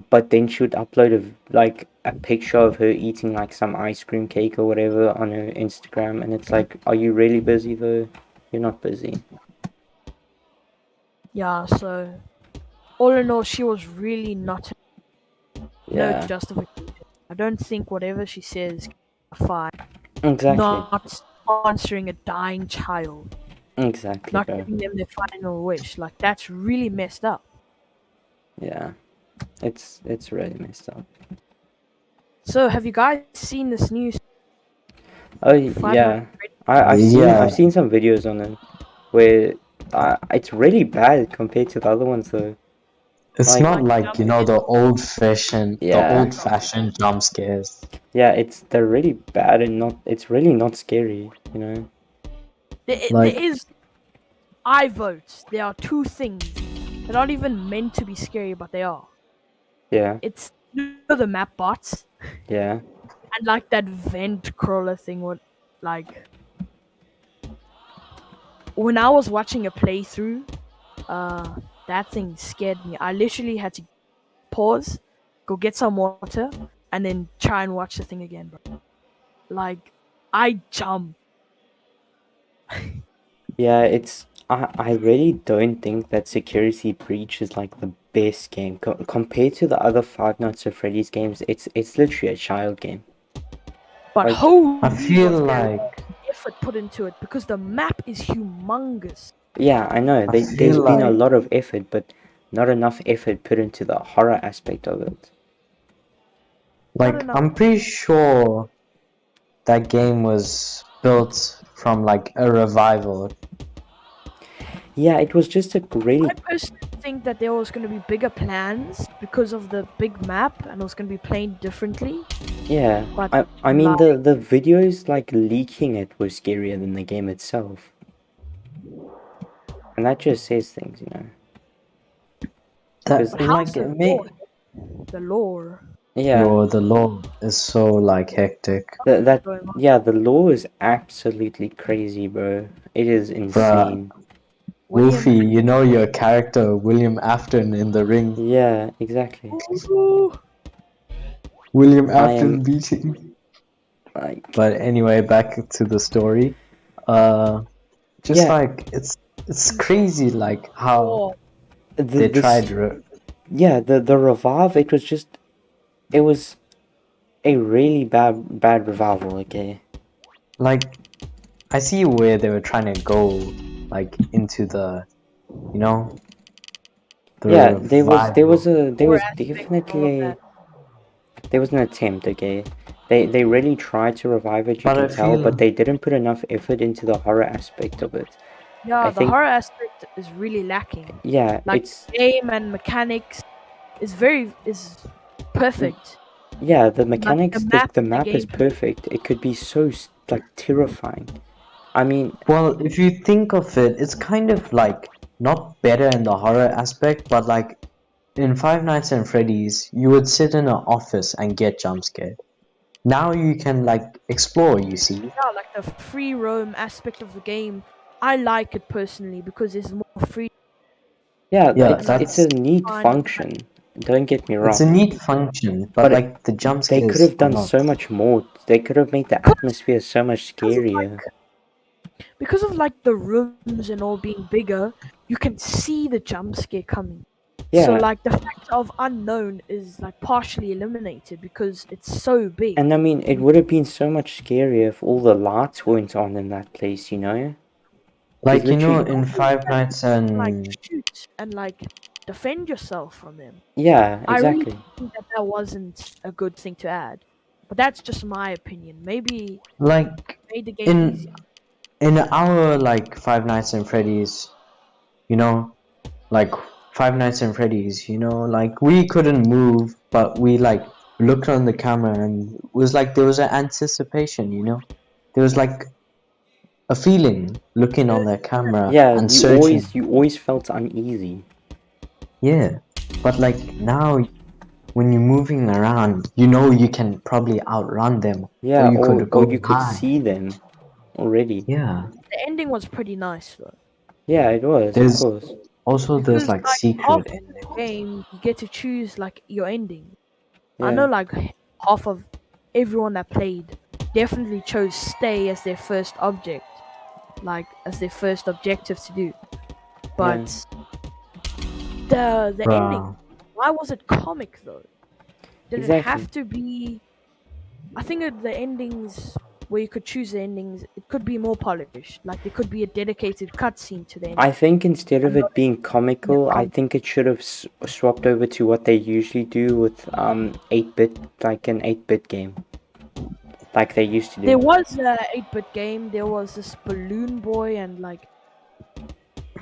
Speaker 1: but then she would upload like a picture of her eating like some ice cream cake or whatever on her Instagram, and it's like, "Are you really busy though? You're not busy."
Speaker 2: yeah, so all in all, she was really not no
Speaker 1: Yeah,
Speaker 2: justification. I don't think whatever she says can justify
Speaker 1: exactly,
Speaker 2: not answering a dying child,
Speaker 1: exactly,
Speaker 2: not
Speaker 1: bro.
Speaker 2: giving them their final wish. Like that's really messed up.
Speaker 1: Yeah, it's really messed up.
Speaker 2: So have you guys seen this new
Speaker 1: Oh
Speaker 2: Five Nights
Speaker 1: yeah,
Speaker 2: at Freddy's?
Speaker 1: I've
Speaker 3: Yeah,
Speaker 1: seen some videos on it where it's really bad compared to the other ones though.
Speaker 3: it's
Speaker 1: Like
Speaker 3: not
Speaker 2: Like
Speaker 3: like
Speaker 2: jump scares?
Speaker 3: the
Speaker 1: yeah,
Speaker 3: old fashioned jump scares.
Speaker 1: yeah, they're really bad and not it's really not scary, you know.
Speaker 2: There
Speaker 3: Like
Speaker 2: is I vote. There are two things that aren't even meant to be scary, but they are.
Speaker 1: Yeah,
Speaker 2: It's the map bots
Speaker 1: yeah,
Speaker 2: and like that vent crawler thing. What like when I was watching a playthrough, that thing scared me. I literally had to pause, go get some water, and then try and watch the thing again, bro. Like I jumped.
Speaker 1: yeah. I really don't think that Security Breach is like the best game compared to the other Five Nights at Freddy's games. It's literally a child game.
Speaker 2: But
Speaker 1: Like
Speaker 3: I
Speaker 2: holy
Speaker 3: feel
Speaker 2: was there
Speaker 3: like
Speaker 2: effort put into it because the map is humongous.
Speaker 1: yeah, I know
Speaker 3: I
Speaker 1: there's
Speaker 3: feel
Speaker 1: been a
Speaker 3: like
Speaker 1: lot of effort, but not enough effort put into the horror aspect of it.
Speaker 2: Not
Speaker 3: like
Speaker 2: enough.
Speaker 3: I'm pretty sure that game was built from like a revival.
Speaker 1: Yeah, it was just a
Speaker 2: I
Speaker 1: really
Speaker 2: personally think that there was going to be bigger plans because of the big map and it was going to be played differently.
Speaker 1: yeah.
Speaker 2: But
Speaker 1: I mean
Speaker 2: like,
Speaker 1: the videos like leaking it were scarier than the game itself, and that just says things, you know.
Speaker 3: That
Speaker 1: Because
Speaker 2: but how's
Speaker 3: like
Speaker 2: the
Speaker 3: it
Speaker 2: lore?
Speaker 3: may
Speaker 2: The lore
Speaker 1: yeah,
Speaker 3: yo the lore is so like hectic.
Speaker 1: that
Speaker 2: going on.
Speaker 1: yeah, the law is absolutely crazy, bro. It is
Speaker 3: Bruh,
Speaker 1: insane.
Speaker 2: William.
Speaker 3: Wolfie, you know your character William Afton in The Ring.
Speaker 1: Yeah, exactly.
Speaker 2: Ooh,
Speaker 3: William
Speaker 1: I am
Speaker 3: Afton beating.
Speaker 1: like
Speaker 3: But anyway, back to the story. Uh, just
Speaker 1: yeah,
Speaker 3: like it's crazy, like how
Speaker 2: oh,
Speaker 1: the
Speaker 3: they
Speaker 1: this
Speaker 3: tried.
Speaker 1: yeah, the revive it was just it was a really bad revival, okay?
Speaker 3: Like I see where they were trying to go, like into the, you know, the
Speaker 1: Yeah,
Speaker 3: revival.
Speaker 1: there
Speaker 2: lore
Speaker 1: was
Speaker 2: aspect and all of
Speaker 1: definitely
Speaker 2: that.
Speaker 1: there was an attempt, okay? They really tried to revive it, you
Speaker 3: But
Speaker 1: can
Speaker 3: I
Speaker 1: tell, but
Speaker 3: feel
Speaker 1: they didn't put enough effort into the horror aspect of it.
Speaker 2: Yeah,
Speaker 1: I
Speaker 2: the
Speaker 1: think
Speaker 2: horror aspect is really lacking.
Speaker 1: yeah,
Speaker 2: Like
Speaker 1: it's
Speaker 2: game and mechanics is perfect.
Speaker 1: yeah, the
Speaker 2: Like the
Speaker 1: mechanics,
Speaker 2: map
Speaker 1: the
Speaker 2: and the
Speaker 1: map is
Speaker 2: gameplay.
Speaker 1: perfect. It could be so like terrifying. I mean,
Speaker 3: Well, if you think of it, it's kind of like not better in the horror aspect, but like in Five Nights at Freddy's, you would sit in an office and get jump scared. Now you can like explore, you see.
Speaker 2: Yeah, like the free roam aspect of the game. I like it personally because it's more free
Speaker 1: yeah,
Speaker 3: Yeah,
Speaker 2: and like
Speaker 1: it's a
Speaker 3: that's
Speaker 1: neat
Speaker 2: kind of like
Speaker 1: function. Don't get me
Speaker 3: it's a
Speaker 1: wrong,
Speaker 3: neat function, but
Speaker 1: but
Speaker 3: like the jump
Speaker 1: they could
Speaker 3: scares
Speaker 1: have
Speaker 3: are
Speaker 1: done
Speaker 3: not.
Speaker 1: so much more. They could have made the
Speaker 2: because
Speaker 1: atmosphere so much
Speaker 2: because of
Speaker 1: scarier.
Speaker 2: like because of like the rooms and all being bigger, you can see the jump scare coming. So
Speaker 1: Yeah,
Speaker 2: like the factor of unknown is like partially eliminated because it's so big.
Speaker 1: and I mean, it
Speaker 2: And
Speaker 1: would have been so much scarier if all the lights weren't on in that place, you know? There's
Speaker 3: Like
Speaker 1: literally,
Speaker 3: in Five Nights
Speaker 2: like
Speaker 3: and
Speaker 2: shoot and like defend yourself from them.
Speaker 1: yeah,
Speaker 2: I really
Speaker 1: exactly.
Speaker 2: think that that wasn't a good thing to add, but that's just my opinion. Maybe
Speaker 3: like
Speaker 2: made the game easier.
Speaker 3: in our like Five Nights and Freddy's, you know, like Five Nights and Freddy's, like we couldn't move, but we like looked on the camera and it was like there was an anticipation, there was like a feeling looking on the camera
Speaker 1: Yeah,
Speaker 3: and
Speaker 1: you
Speaker 3: searching.
Speaker 1: always felt uneasy.
Speaker 3: Yeah, but like now when you're moving around, you can probably outrun them, or
Speaker 1: Yeah,
Speaker 3: you could
Speaker 1: or
Speaker 3: go
Speaker 1: you could
Speaker 3: high.
Speaker 1: see them already.
Speaker 3: Yeah,
Speaker 2: The ending was pretty nice though,
Speaker 1: Yeah, it was, of
Speaker 3: there's
Speaker 1: course.
Speaker 3: there's
Speaker 2: because
Speaker 3: like
Speaker 2: like
Speaker 3: secret
Speaker 2: halfway through the
Speaker 3: endings.
Speaker 2: game you get to choose like your ending. I know
Speaker 1: Yeah,
Speaker 2: like half of everyone that played definitely chose stay as their first object, like as their first objective to do.
Speaker 1: yeah,
Speaker 2: But the ending,
Speaker 3: Bruh,
Speaker 2: why was it comic though? Did it
Speaker 1: exactly.
Speaker 2: have to be? I think the endings where you could choose the endings, it could be more polished. Like there could be a dedicated cutscene to the
Speaker 1: I
Speaker 2: ending,
Speaker 1: think instead of
Speaker 2: and not
Speaker 1: it being
Speaker 2: everything
Speaker 1: comical,
Speaker 2: a
Speaker 1: I
Speaker 2: comic.
Speaker 1: think it should have swapped over to what they usually do with 8-bit, like an 8-bit game, like they used to
Speaker 2: There
Speaker 1: do.
Speaker 2: was a 8-bit game. There was this Balloon Boy and like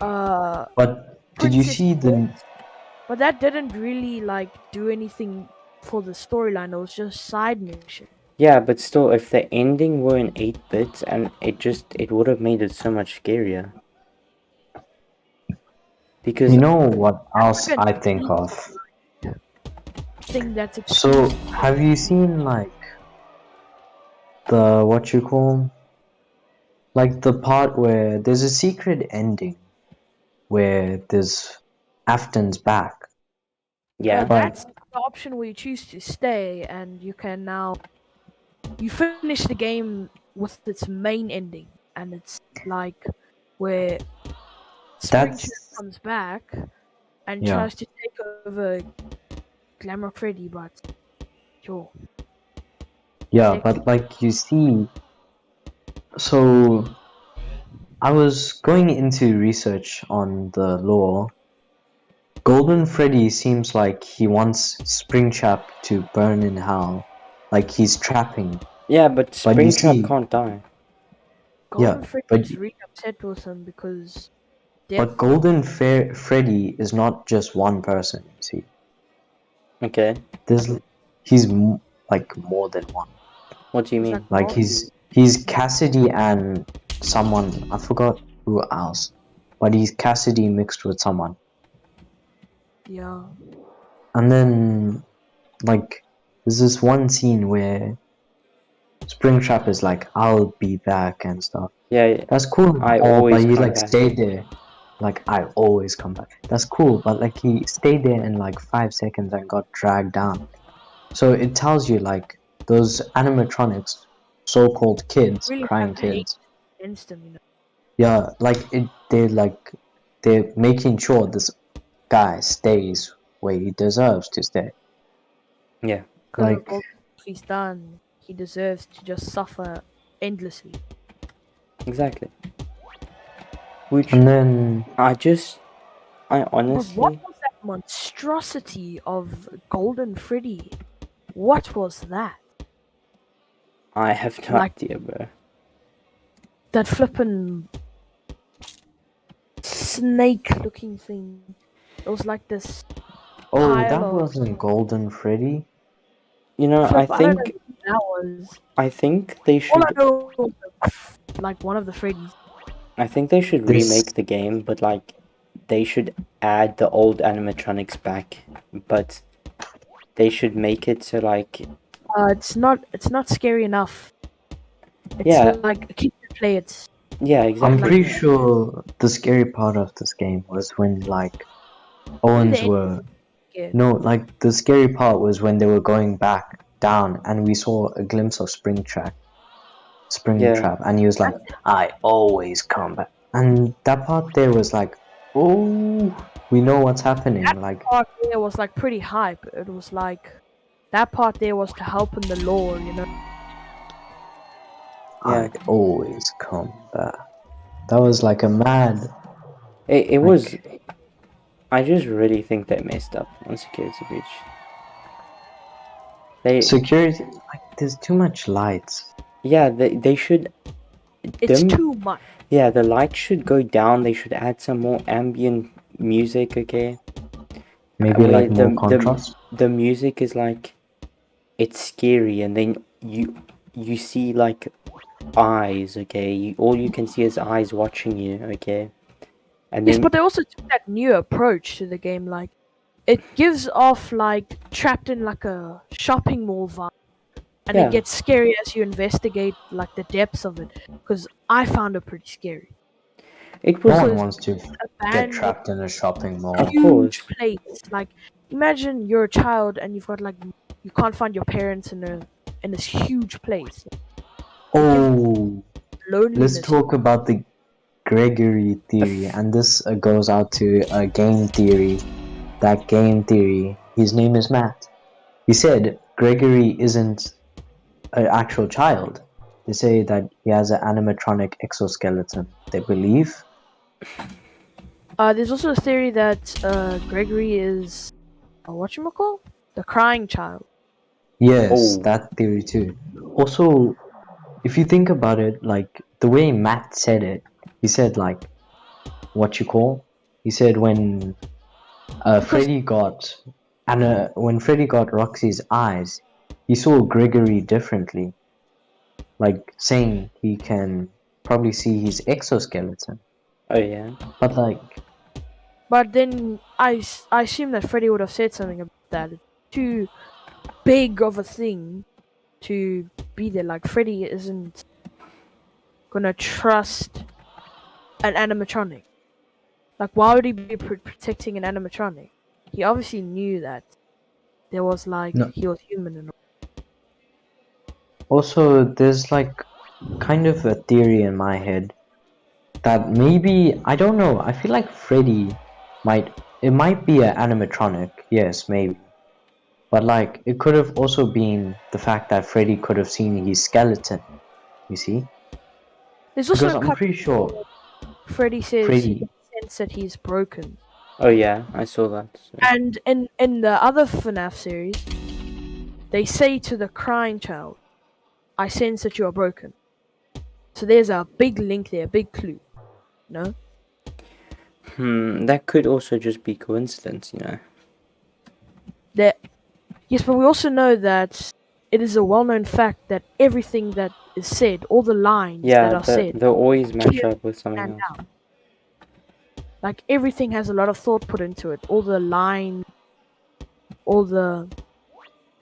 Speaker 2: uh
Speaker 3: but did you
Speaker 2: Princess
Speaker 3: see
Speaker 2: Pearl,
Speaker 3: the
Speaker 2: but that didn't really like do anything for the storyline. It was just side mission.
Speaker 1: Yeah, but still, if the ending were in 8-bit, and it would have made it so much scarier. Because
Speaker 3: you know what
Speaker 2: That's
Speaker 3: else
Speaker 2: like
Speaker 3: I
Speaker 2: an
Speaker 3: think of?
Speaker 2: exclusive thing that's
Speaker 3: So
Speaker 2: exclusive.
Speaker 3: have you seen like the what you call like the part where there's a secret ending where there's Afton's back,
Speaker 1: yeah,
Speaker 3: but
Speaker 2: That's the option where you choose to stay, and you finish the game with its main ending, and it's like where Springtrap
Speaker 3: that's
Speaker 2: comes back and
Speaker 3: yeah
Speaker 2: tries to take over Glamour Freddy, but sure,
Speaker 3: yeah
Speaker 2: second.
Speaker 3: but like you see, so I was going into research on the lore. Golden Freddy seems like he wants Springtrap to burn in hell, like he's trapping.
Speaker 1: yeah, but
Speaker 3: But you
Speaker 1: Springtrap
Speaker 3: see,
Speaker 1: can't die.
Speaker 3: yeah,
Speaker 2: Golden Freddy
Speaker 3: but
Speaker 2: is really upset with him because
Speaker 3: but
Speaker 2: Death.
Speaker 3: Freddy is not just one person. You see,
Speaker 1: Okay,
Speaker 3: there's he's like more than one.
Speaker 1: what do you
Speaker 2: He's like
Speaker 1: mean?
Speaker 3: Like he's Cassidy and someone I forgot who else, but he's Cassidy mixed with someone.
Speaker 2: yeah.
Speaker 3: And then like there's this one scene where Springtrap is like, "I'll be back" and stuff.
Speaker 1: Yeah,
Speaker 3: That's cool and
Speaker 1: I
Speaker 3: all, but
Speaker 1: always
Speaker 3: he
Speaker 1: come
Speaker 3: like
Speaker 1: back.
Speaker 3: stayed there. Like I always come back. That's cool, but like he stayed there in like 5 seconds and got dragged down. So it tells you like those animatronics, so-called kids,
Speaker 2: Really have
Speaker 3: crying
Speaker 2: hate
Speaker 3: kids.
Speaker 2: against him, you know.
Speaker 3: Yeah, they're making sure this guy stays where he deserves to stay.
Speaker 1: Yeah,
Speaker 2: Because of
Speaker 3: Like,
Speaker 2: all he's done, he deserves to just suffer endlessly.
Speaker 1: exactly. Which
Speaker 3: and then
Speaker 1: I
Speaker 2: But what
Speaker 1: honestly,
Speaker 2: was that monstrosity of Golden Freddy? What was that?
Speaker 1: I have no
Speaker 2: Like
Speaker 1: idea, bro.
Speaker 2: that flippin' snake-looking thing. It was like this
Speaker 3: Oh,
Speaker 2: pile
Speaker 3: that
Speaker 2: of
Speaker 3: wasn't Golden Freddy.
Speaker 1: You know,
Speaker 2: flip. I don't know who that was.
Speaker 1: I think they
Speaker 2: All I
Speaker 1: should
Speaker 2: know was like one of the Freddy's.
Speaker 3: This
Speaker 1: remake the game, but like they should add the old animatronics back, but they should make it so like
Speaker 2: It's not scary enough. It's
Speaker 1: yeah,
Speaker 2: like a kid can play it.
Speaker 1: yeah,
Speaker 3: I'm
Speaker 1: exactly.
Speaker 3: pretty sure the scary part of this game was when like Owens
Speaker 2: The
Speaker 3: were
Speaker 2: scared.
Speaker 3: no, like the scary part was when they were going back down and we saw a glimpse of
Speaker 1: Yeah.
Speaker 3: Springtrap, and he was like, I always come back. And that part there was like, oh, we know what's happening. Like,
Speaker 2: Part there was like pretty hype. It was like that part there was to help in the lore, you know.
Speaker 1: Yeah.
Speaker 3: I always come back. That was like a mad.
Speaker 1: It
Speaker 3: Like,
Speaker 1: was. I just really think they messed up on security breach. They
Speaker 3: security, like, there's too much lights.
Speaker 1: yeah they should.
Speaker 2: It's
Speaker 1: Them
Speaker 2: too much.
Speaker 1: yeah, the lights should go down. They should add some more ambient music. Okay.
Speaker 3: Maybe
Speaker 1: Where
Speaker 3: like more contrast.
Speaker 1: the music is like it's scary, and then you see like eyes. Okay. All you can see is eyes watching you. Okay. And
Speaker 2: Yes,
Speaker 1: then
Speaker 2: but they also took that new approach to the game. Like, it gives off like trapped in like a shopping mall vibe, and
Speaker 1: yeah,
Speaker 2: it gets scary as you investigate like the depths of it. Because I found it pretty scary.
Speaker 1: it
Speaker 3: No
Speaker 1: was
Speaker 3: one
Speaker 2: Because
Speaker 3: wants to get
Speaker 2: abandoned
Speaker 3: trapped in a shopping mall.
Speaker 1: of
Speaker 2: huge
Speaker 1: course.
Speaker 2: place. Like, imagine you're a child and you've got like you can't find your parents in this huge place.
Speaker 3: Oh,
Speaker 2: Loneliness.
Speaker 3: let's talk about the Gregory theory, and this goes out to a game theory. That game theory, his name is Matt. He said Gregory isn't an actual child. They say that he has an animatronic exoskeleton. They believe.
Speaker 2: There's also a theory that Gregory is whatchamacall? The crying child.
Speaker 3: Yes,
Speaker 1: Oh,
Speaker 3: that theory too. Also, if you think about it, like the way Matt said it, he said like what you call. He said when Freddy got when Freddy got Roxy's eyes, he saw Gregory differently, like saying he can probably see his exoskeleton.
Speaker 1: oh yeah.
Speaker 3: But like,
Speaker 2: But then I assume that Freddy would have said something about that. It's too big of a thing to be there. Like, Freddy isn't gonna trust an animatronic. Like, why would he be protecting an animatronic? He obviously knew that there was like
Speaker 3: no.
Speaker 2: he was human and all.
Speaker 3: Also, there's like kind of a theory in my head that maybe I don't know. I feel like Freddy might be an animatronic. Yes, maybe. But like it could have also been the fact that Freddy could have seen his skeleton. You see?
Speaker 2: There's
Speaker 3: Because
Speaker 2: also a
Speaker 3: I'm
Speaker 2: cut
Speaker 3: pretty sure
Speaker 2: Freddy says he
Speaker 3: Freddy.
Speaker 2: can sense that he's broken.
Speaker 1: Oh yeah, I saw that. So.
Speaker 2: And in the other FNAF series, they say to the crying child, I sense that you are broken. So there's a big link there, a big clue. No?
Speaker 1: That could also just be coincidence, you know.
Speaker 2: Yes, but we also know that it is a well-known fact that everything that is said, all the lines
Speaker 1: Yeah,
Speaker 2: that are said,
Speaker 1: they'll always match
Speaker 2: clearly
Speaker 1: up with something
Speaker 2: stand
Speaker 1: else.
Speaker 2: out. Like, everything has a lot of thought put into it. All the lines, all the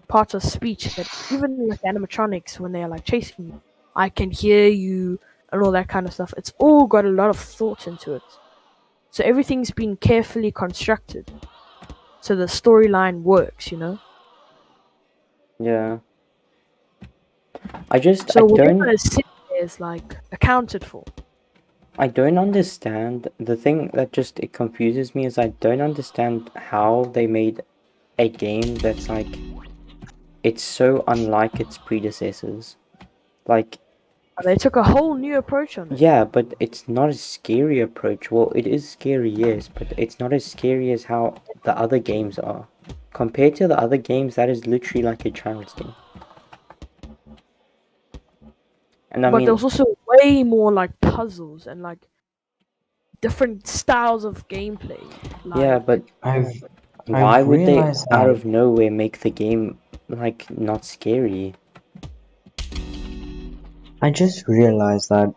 Speaker 2: parts of speech that even like animatronics when they're like chasing you, I can hear you and all that kind of stuff. It's all got a lot of thought into it. So everything's been carefully constructed. So the storyline works, you know?
Speaker 1: Yeah. I
Speaker 2: So
Speaker 1: don't
Speaker 2: whatever is said there is like accounted for.
Speaker 1: I don't understand. The thing that just it confuses me is I don't understand how they made a game that's like it's so unlike its predecessors. Like
Speaker 2: They took a whole new approach on it.
Speaker 1: yeah, but it's not a scary approach. Well, it is scary, yes, but it's not as scary as how the other games are. Compared to the other games, that is literally like a child's game. And I
Speaker 2: But
Speaker 1: mean,
Speaker 2: there's also way more like puzzles and like different styles of gameplay.
Speaker 1: Yeah,
Speaker 2: Like
Speaker 1: but
Speaker 3: I've
Speaker 1: why
Speaker 3: I've
Speaker 1: would they
Speaker 3: realized
Speaker 1: out
Speaker 3: that
Speaker 1: of nowhere make the game like not scary?
Speaker 3: I just realized that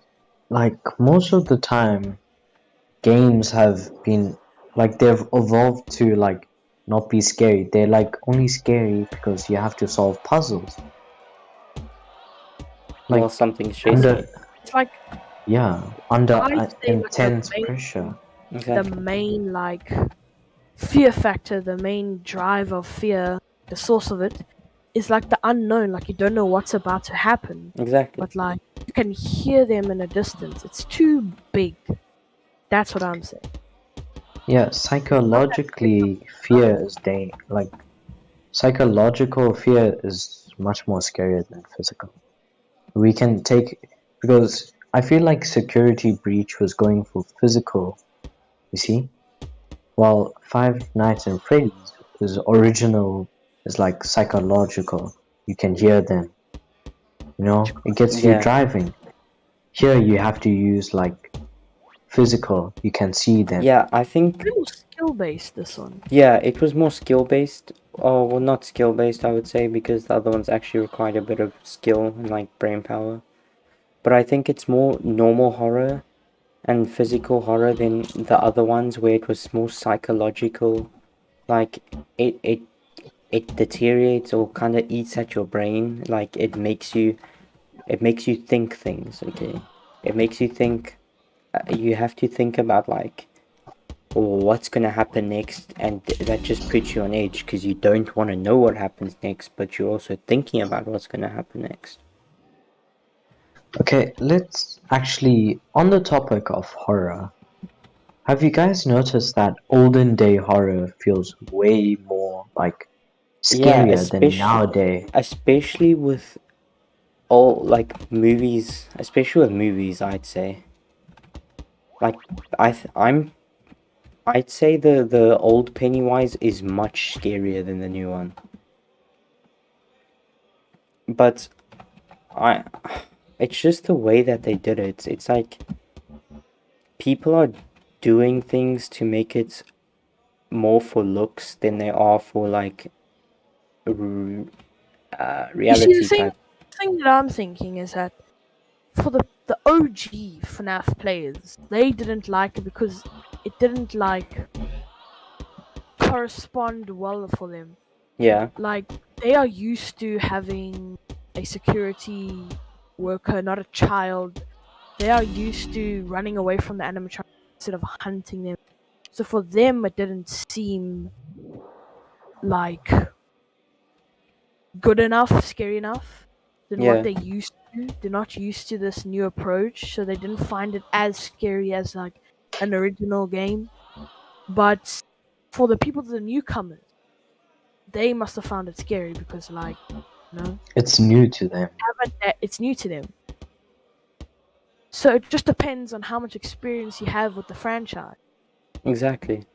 Speaker 3: like most of the time games have been like they've evolved to like not be scary. They're like only scary because you have to solve puzzles.
Speaker 1: Well,
Speaker 3: Like
Speaker 1: something's chasing
Speaker 3: under
Speaker 1: you.
Speaker 2: it's like
Speaker 3: under
Speaker 2: I say like
Speaker 3: intense pressure.
Speaker 2: the
Speaker 1: Exactly.
Speaker 2: main like fear factor, the main drive of fear, the source of it is like the unknown. Like you don't know what's about to happen,
Speaker 1: Exactly.
Speaker 2: but like you can hear them in a distance. It's too big. That's what I'm saying.
Speaker 3: Yeah,
Speaker 2: Not that fear of
Speaker 3: psychologically,
Speaker 2: the
Speaker 3: fear
Speaker 2: unknown.
Speaker 3: is like psychological fear is much more scarier than physical. We can take because I feel like Security Breach was going for physical, you see, while Five Nights at Freddy's is original is like psychological. You can hear them, it gets you
Speaker 1: Yeah.
Speaker 3: driving. Here you have to use like physical, you can see them.
Speaker 1: Yeah, I think
Speaker 2: It was skill based. This one.
Speaker 1: yeah, it was more skill based. Oh, well, not skill based, I would say, because the other ones actually required a bit of skill and like brain power. But I think it's more normal horror and physical horror than the other ones where it was more psychological. Like it deteriorates or kind of eats at your brain. Like it makes you think things. Okay, it makes you think. You have to think about like what's gonna happen next, and that just puts you on edge because you don't want to know what happens next, but you're also thinking about what's gonna happen next.
Speaker 3: Okay, let's actually, on the topic of horror, have you guys noticed that olden day horror feels way more like
Speaker 1: Yeah,
Speaker 3: scarier than nowadays?
Speaker 1: especially with all like movies, especially with movies, I'd say. Like I'd say the old Pennywise is much scarier than the new one. But I it's just the way that they did it. It's like people are doing things to make it more for looks than they are for like
Speaker 2: You see, the
Speaker 1: reality
Speaker 2: thing,
Speaker 1: type.
Speaker 2: thing that I'm thinking is that for the OG FNAF players, they didn't like it because it didn't like correspond well for them.
Speaker 1: Yeah,
Speaker 2: Like they are used to having a security worker, not a child. They are used to running away from the animatronics instead of hunting them. So for them, it didn't seem like good enough, scary enough than what
Speaker 1: yeah,
Speaker 2: they used to. They're not used to this new approach, so they didn't find it as scary as like an original game. But for the people, the newcomers, they must have found it scary because, like, you know,
Speaker 3: It's new to them.
Speaker 2: it's new to them. So it just depends on how much experience you have with the franchise.
Speaker 1: exactly.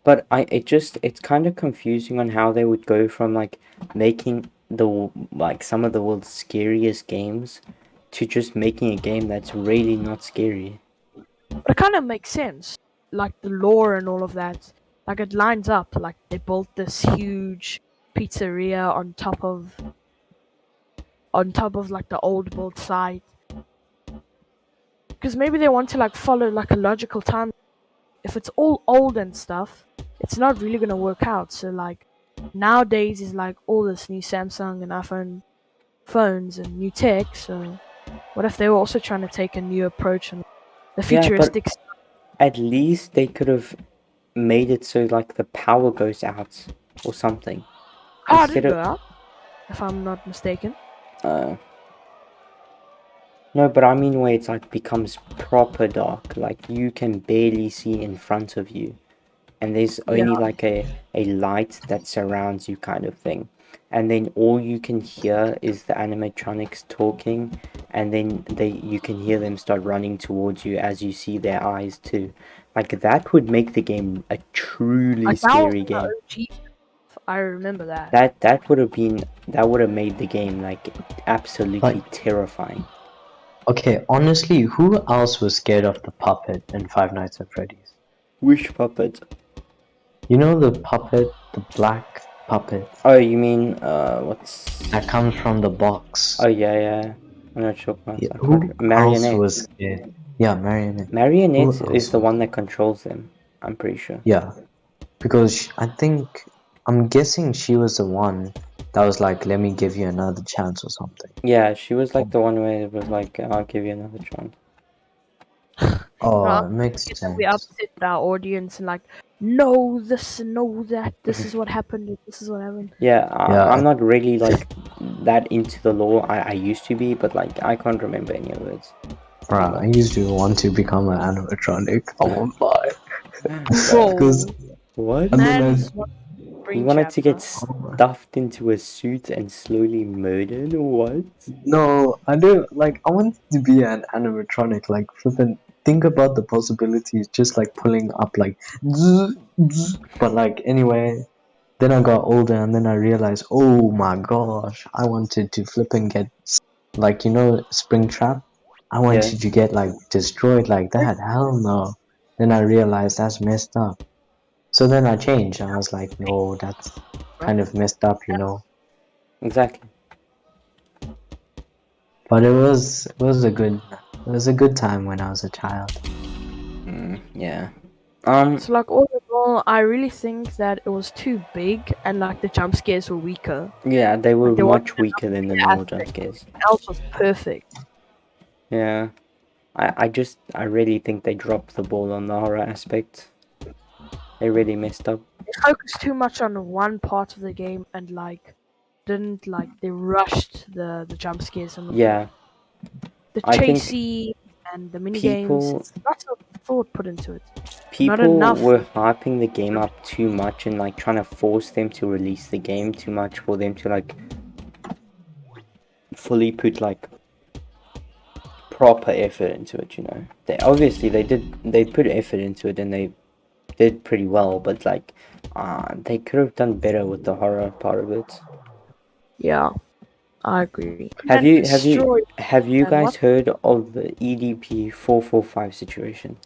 Speaker 1: But it's kind of confusing on how they would go from like making like some of the world's scariest games to just making a game that's really not scary.
Speaker 2: But it kind of makes sense, like the lore and all of that. Like it lines up. Like they built this huge pizzeria on top of like the old build site. Because maybe they want to like follow like a logical time. If it's all old and stuff, it's not really gonna work out. So like nowadays is like all this new Samsung and iPhone phones and new tech. So what if they were also trying to take a new approach on the
Speaker 1: Yeah, but
Speaker 2: futuristic stuff?
Speaker 1: at least they could have made it so like the power goes out or something
Speaker 2: Oh, it
Speaker 1: instead
Speaker 2: did
Speaker 1: of
Speaker 2: go out, if I'm not mistaken.
Speaker 1: uh no, but I mean where it's like becomes proper dark, like you can barely see in front of you, and there's
Speaker 2: Yeah.
Speaker 1: only like a light that surrounds you kind of thing. And then all you can hear is the animatronics talking, and then you can hear them start running towards you as you see their eyes too. Like that would make the game a truly
Speaker 2: Like that was
Speaker 1: scary
Speaker 2: the
Speaker 1: game.
Speaker 2: OG. I remember that.
Speaker 1: That would have made the game like
Speaker 3: Like
Speaker 1: absolutely terrifying.
Speaker 3: Okay, honestly, who else was scared of the puppet in Five Nights at Freddy's?
Speaker 1: Which puppet?
Speaker 3: You know the puppet, the black puppet
Speaker 1: Oh, you mean what's?
Speaker 3: that comes from the box.
Speaker 1: Oh yeah. I'm not sure.
Speaker 3: Yeah,
Speaker 1: I can't.
Speaker 3: who else
Speaker 1: Marionette.
Speaker 3: was scared? Yeah, Marionette. Who
Speaker 1: Marionette is
Speaker 3: else
Speaker 1: the
Speaker 3: was?
Speaker 1: one that controls them. I'm pretty sure.
Speaker 3: Yeah, because I'm guessing she was the one that was like, let me give you another chance or something.
Speaker 1: Yeah, she was like the one where it was like, I'll give you another chance.
Speaker 3: Oh,
Speaker 2: No,
Speaker 3: it makes
Speaker 2: we
Speaker 3: sense.
Speaker 2: upset our audience and like, no this, no that. This is what happened. This is what happened.
Speaker 1: Yeah,
Speaker 3: Yeah,
Speaker 1: I'm not really like that into the lore. I used to be, but like I can't remember any of it
Speaker 3: bruh, I
Speaker 1: anymore.
Speaker 3: used to want to become an animatronic. I won't lie.
Speaker 1: Bruh.
Speaker 3: Because,
Speaker 2: Bro,
Speaker 1: What?
Speaker 3: and then
Speaker 2: man's not
Speaker 1: You
Speaker 2: brain
Speaker 1: wanted to get
Speaker 2: chapter.
Speaker 1: stuffed into a suit and slowly murdered? What?
Speaker 3: no, I don't like. I wanted to be an animatronic. Like, flippin', think about the possibilities. Just like pulling up, like, zzz, zzz. But like, anyway, then I got older, and then I realized, oh my gosh, I wanted to flippin' get like Springtrap. I
Speaker 1: Yeah,
Speaker 3: wanted to get like destroyed like that. Hell no. Then I realized that's messed up. So then I changed. I was like, no, that's
Speaker 2: Bro.
Speaker 3: kind of messed up.
Speaker 1: exactly.
Speaker 3: But it was a good time when I was a child.
Speaker 1: Yeah.
Speaker 2: So like all in all, I really think that it was too big and like the jump scares were weaker.
Speaker 1: Yeah, they were
Speaker 2: Like there wasn't
Speaker 1: much weaker than the
Speaker 2: enough
Speaker 1: normal jump scares.
Speaker 2: else was perfect.
Speaker 1: Yeah. I really think they dropped the ball on the horror aspect. They really messed up.
Speaker 2: They focused too much on one part of the game and like didn't like they rushed the jump scares and
Speaker 1: Yeah,
Speaker 2: the
Speaker 1: I think
Speaker 2: chasey and the mini games.
Speaker 1: people
Speaker 2: It's lots of thought put into it. Not
Speaker 1: people
Speaker 2: enough.
Speaker 1: were hyping the game up too much and like trying to force them to release the game too much for them to like fully put like proper effort into it, you know. They obviously they put effort into it and they did pretty well, but like they could have done better with the horror part of it.
Speaker 2: Yeah, I agree.
Speaker 1: Have
Speaker 2: And
Speaker 1: you have you
Speaker 2: destroy
Speaker 1: have you
Speaker 2: and
Speaker 1: guys
Speaker 2: what?
Speaker 1: heard of the EDP 445 situation?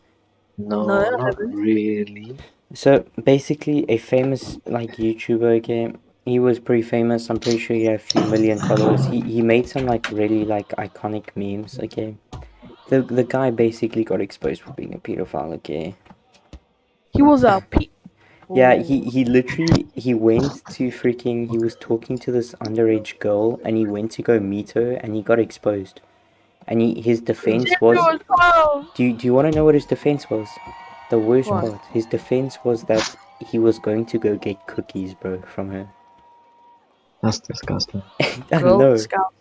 Speaker 2: No,
Speaker 3: No,
Speaker 2: I
Speaker 3: not
Speaker 2: haven't.
Speaker 3: really.
Speaker 1: So basically, a famous like YouTuber game. He was pretty famous. I'm pretty sure he had a few million followers. He made some like really like iconic memes. Okay, the guy basically got exposed for being a pedophile. Okay,
Speaker 2: He was a
Speaker 1: yeah,
Speaker 2: Oh,
Speaker 1: he literally he went to freaking he was talking to this underage girl and he went to go meet her and he got exposed. And his defense was, do you want to know what his defense was? The worst
Speaker 2: What?
Speaker 1: part, his defense was that he was going to go get cookies, bro, from her.
Speaker 3: That's disgusting.
Speaker 1: I
Speaker 2: Girl
Speaker 1: know.
Speaker 2: Scout.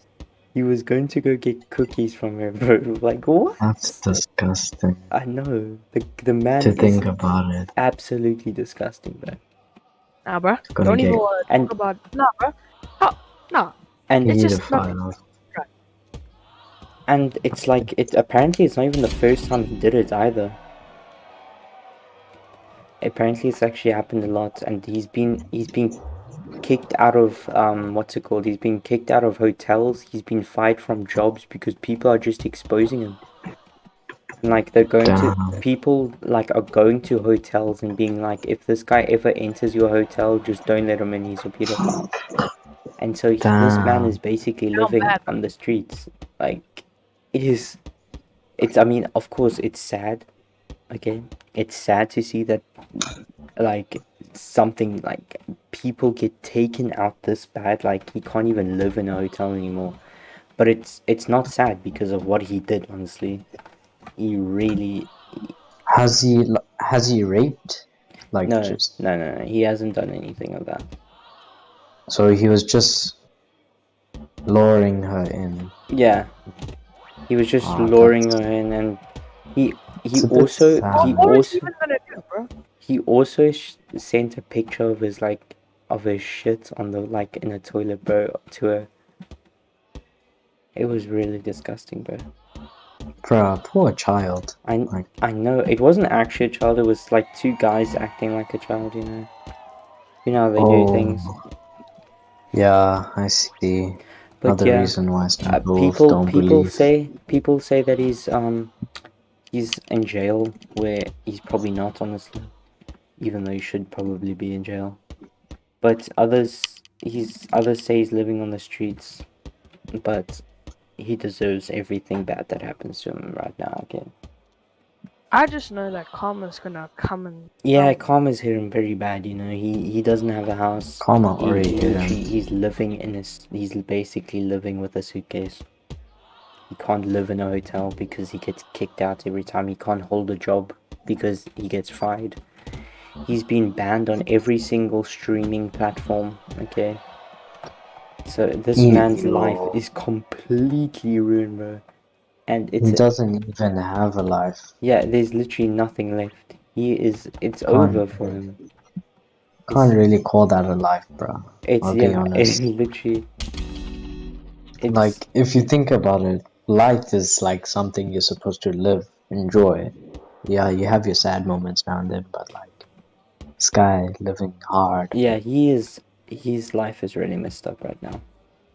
Speaker 1: He was going to go get cookies from her, bro. Like what?
Speaker 3: That's disgusting
Speaker 1: I know. The man
Speaker 3: to
Speaker 1: is
Speaker 3: think about it.
Speaker 1: absolutely disgusting, bro.
Speaker 2: Nah, bruh.
Speaker 3: Gonna
Speaker 2: Don't even
Speaker 3: get
Speaker 2: want to talk
Speaker 1: And
Speaker 2: about. Nah, bruh. How? Nah.
Speaker 1: and
Speaker 2: It's just not.
Speaker 3: pedophile.
Speaker 1: and it's like it apparently it's not even the first time he did it either. Apparently it's actually happened a lot and he's been kicked out of what's it called? He's been kicked out of hotels. He's been fired from jobs because people are just exposing him. And like they're going to
Speaker 3: Damn,
Speaker 1: people like are going to hotels and being like, if this guy ever enters your hotel, just don't let him in. He's a pedophile. And so this man is
Speaker 3: damn.
Speaker 1: basically
Speaker 2: Down
Speaker 1: living
Speaker 2: bad.
Speaker 1: on the streets. Like it is. It's. I mean, of course, it's sad. Okay, it's sad to see that like something like people get taken out this bad. Like he can't even live in a hotel anymore. But it's not sad because of what he did. Honestly, he really
Speaker 3: Has he raped? Like
Speaker 1: no
Speaker 3: just
Speaker 1: no no no. He hasn't done anything of that.
Speaker 3: so he was just luring her in.
Speaker 1: Yeah, he was just
Speaker 3: Ah,
Speaker 1: luring her in, and he he
Speaker 3: it's a bit
Speaker 1: also he
Speaker 3: sad.
Speaker 2: What is he
Speaker 1: also
Speaker 2: even gonna do, bro?
Speaker 1: he also sent a picture of his like of his shit on the like in a toilet, bro, to her. It was really disgusting, bro.
Speaker 3: Bruh, poor child.
Speaker 1: I
Speaker 3: Like,
Speaker 1: I know it wasn't actually a child. It was like two guys acting like a child. You know. You know how they do things.
Speaker 3: oh, yeah, I see.
Speaker 1: But
Speaker 3: Another
Speaker 1: yeah,
Speaker 3: reason why some people
Speaker 1: people
Speaker 3: don't believe.
Speaker 1: people say that he's in jail, where he's probably not, honestly, even though he should probably be in jail. But others say he's living on the streets, but he deserves everything bad that happens to him right now. Okay.
Speaker 2: I just know that karma's gonna come and
Speaker 1: Yeah, karma's hit him very bad. You know, he doesn't have a house.
Speaker 3: Karma
Speaker 1: He
Speaker 3: already
Speaker 1: he
Speaker 3: hit
Speaker 1: literally
Speaker 3: him.
Speaker 1: he's basically living with a suitcase. He can't live in a hotel because he gets kicked out every time. He can't hold a job because he gets fired. He's been banned on every single streaming platform. Okay. So this man's life
Speaker 3: Yo,
Speaker 1: is completely ruined, bro. And
Speaker 3: he doesn't even have a life.
Speaker 1: yeah, there's literally nothing left. It's over
Speaker 3: Can't
Speaker 1: for him.
Speaker 3: can't really call that a life, bro. I'll be
Speaker 1: It's
Speaker 3: honest.
Speaker 1: literally, it's,
Speaker 3: Like, if you think about it, life is like something you're supposed to live, enjoy. Yeah, you have your sad moments now and then, but like, this guy living hard.
Speaker 1: yeah, his life is really messed up right now,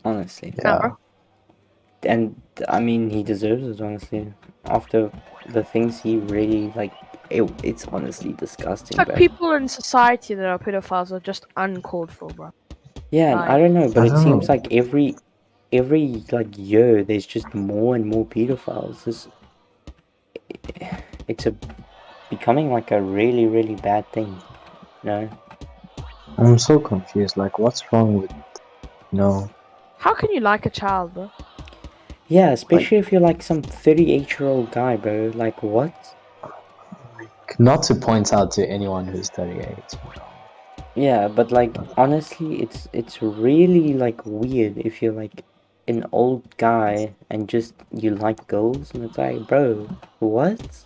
Speaker 1: honestly.
Speaker 2: nah,
Speaker 3: Yeah,
Speaker 2: bro.
Speaker 1: And I mean, he deserves it, honestly. After the things he really, like, it's honestly
Speaker 2: It's
Speaker 1: disgusting,
Speaker 2: like
Speaker 1: bro.
Speaker 2: people in society that are pedophiles are just uncalled for, bro.
Speaker 1: Yeah, and I
Speaker 2: Like,
Speaker 1: don't know, but
Speaker 3: I
Speaker 1: it
Speaker 3: don't
Speaker 1: seems
Speaker 3: know.
Speaker 1: like every like year there's just more and more pedophiles. It's becoming like a really, really bad thing, you know?
Speaker 3: I'm so confused. Like, what's wrong with, you know,
Speaker 2: how can you like a child, bro?
Speaker 1: Yeah,
Speaker 3: like,
Speaker 1: especially if you're like some 38-year-old guy, bro. Like, what?
Speaker 3: not to point out to anyone who's 38, you know.
Speaker 1: Yeah, but like honestly, it's really like weird if you're like an old guy and just you like girls, and it's like, bro, what?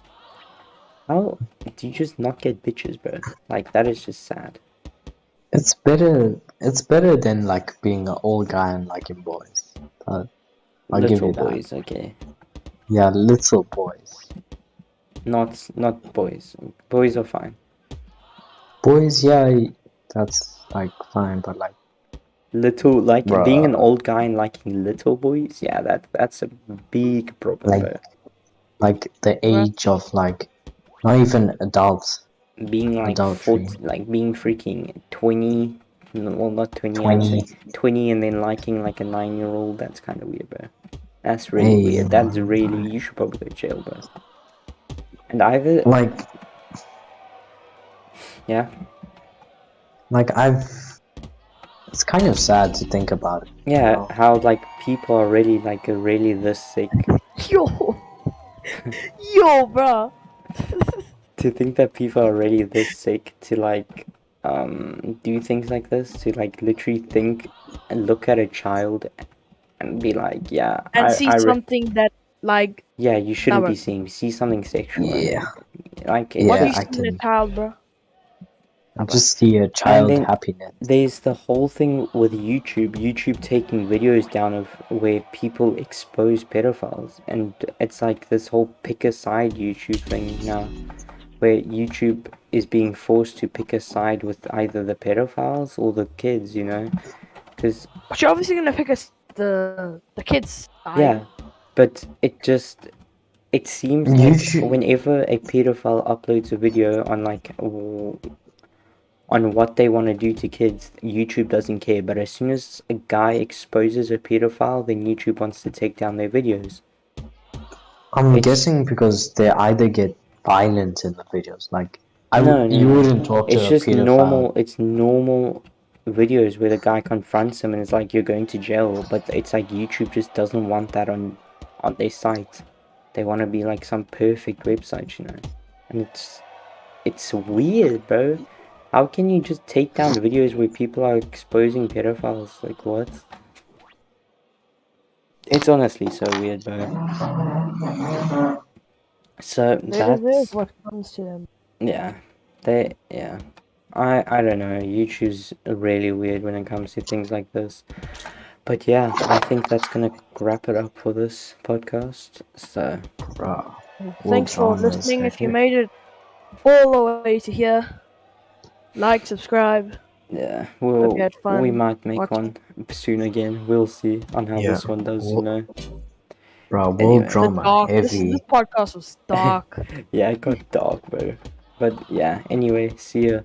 Speaker 1: How do you just not get bitches, bro? Like, that is just sad.
Speaker 3: It's better than like being an old guy and liking boys. Uh, I'll give
Speaker 1: Little
Speaker 3: you that.
Speaker 1: boys, okay.
Speaker 3: Yeah, little boys.
Speaker 1: Not boys. Boys are fine.
Speaker 3: Boys, yeah, that's like fine, but like,
Speaker 1: Little, like being an
Speaker 3: bruh,
Speaker 1: old guy and liking little boys, yeah, that's a big problem,
Speaker 3: like,
Speaker 1: bro.
Speaker 3: like the
Speaker 2: Bro.
Speaker 3: age of like, not even adults,
Speaker 1: Being like
Speaker 3: adultery,
Speaker 1: 40, like being freaking 20, well, not 20, I'd say
Speaker 3: 20.
Speaker 1: 20, and then liking like a 9-year-old. That's kind of weird, bro. That's really
Speaker 3: Hey,
Speaker 1: weird. That's really, you should probably go to jail, bro. And either,
Speaker 3: like,
Speaker 1: yeah,
Speaker 3: it's kind of sad to think about it, you
Speaker 1: yeah,
Speaker 3: know?
Speaker 1: how like people are really like really this sick.
Speaker 2: Yo, yo, bro.
Speaker 1: To think that people are really this sick to like do things like this, to like literally think and look at a child and be like, yeah,
Speaker 2: And see
Speaker 1: I
Speaker 2: something that, like,
Speaker 1: yeah, you
Speaker 2: nah,
Speaker 1: shouldn't
Speaker 2: bro.
Speaker 1: be seeing, see something sexual in
Speaker 3: Yeah,
Speaker 1: it. Like,
Speaker 2: What
Speaker 1: it's
Speaker 2: do
Speaker 3: yeah,
Speaker 2: you
Speaker 3: I
Speaker 2: see
Speaker 1: just,
Speaker 2: in a
Speaker 3: can
Speaker 2: child, bro? Nah, bro.
Speaker 3: just see a
Speaker 1: and
Speaker 3: child
Speaker 1: then
Speaker 3: happiness.
Speaker 1: there's the whole thing with YouTube taking videos down of where people expose pedophiles, and it's like this whole pick a side YouTube thing now, where YouTube is being forced to pick a side with either the pedophiles or the kids, you know? Because,
Speaker 2: But you're obviously gonna pick the kids side.
Speaker 1: yeah, but it seems
Speaker 3: You
Speaker 1: like
Speaker 3: should.
Speaker 1: whenever a pedophile uploads a video on like on what they want to do to kids, YouTube doesn't care. But as soon as a guy exposes a pedophile, then YouTube wants to take down their videos.
Speaker 3: I'm
Speaker 1: It's
Speaker 3: guessing because they either get violent in the videos. Like,
Speaker 1: no, no,
Speaker 3: you
Speaker 1: no.
Speaker 3: wouldn't talk
Speaker 1: It's
Speaker 3: to a
Speaker 1: just
Speaker 3: pedophile.
Speaker 1: normal. It's normal videos where the guy confronts him and it's like you're going to jail. But it's like YouTube just doesn't want that on their site. They want to be like some perfect website, you know. And it's weird, bro. How can you just take down videos where people are exposing pedophiles? Like, what? It's honestly so weird, bro. So
Speaker 2: They deserve
Speaker 1: that's,
Speaker 2: what comes to them.
Speaker 1: yeah, yeah. I don't know. YouTube's really weird when it comes to things like this. But yeah, I think that's gonna wrap it up for this podcast. So
Speaker 3: Bro, Will
Speaker 2: Thanks for
Speaker 3: John is
Speaker 2: listening. If you
Speaker 3: here.
Speaker 2: made it all the way to here, like, subscribe.
Speaker 1: Yeah,
Speaker 2: Hope you had
Speaker 1: we
Speaker 2: fun
Speaker 1: might make
Speaker 2: watching.
Speaker 1: one soon again. We'll see on how
Speaker 3: Yeah.
Speaker 1: this one does,
Speaker 3: Bro, world
Speaker 1: Anyway.
Speaker 2: The
Speaker 3: drama
Speaker 2: dark. This
Speaker 3: heavy.
Speaker 2: podcast was dark.
Speaker 1: Yeah, it got dark, bro. But yeah, anyway, see ya.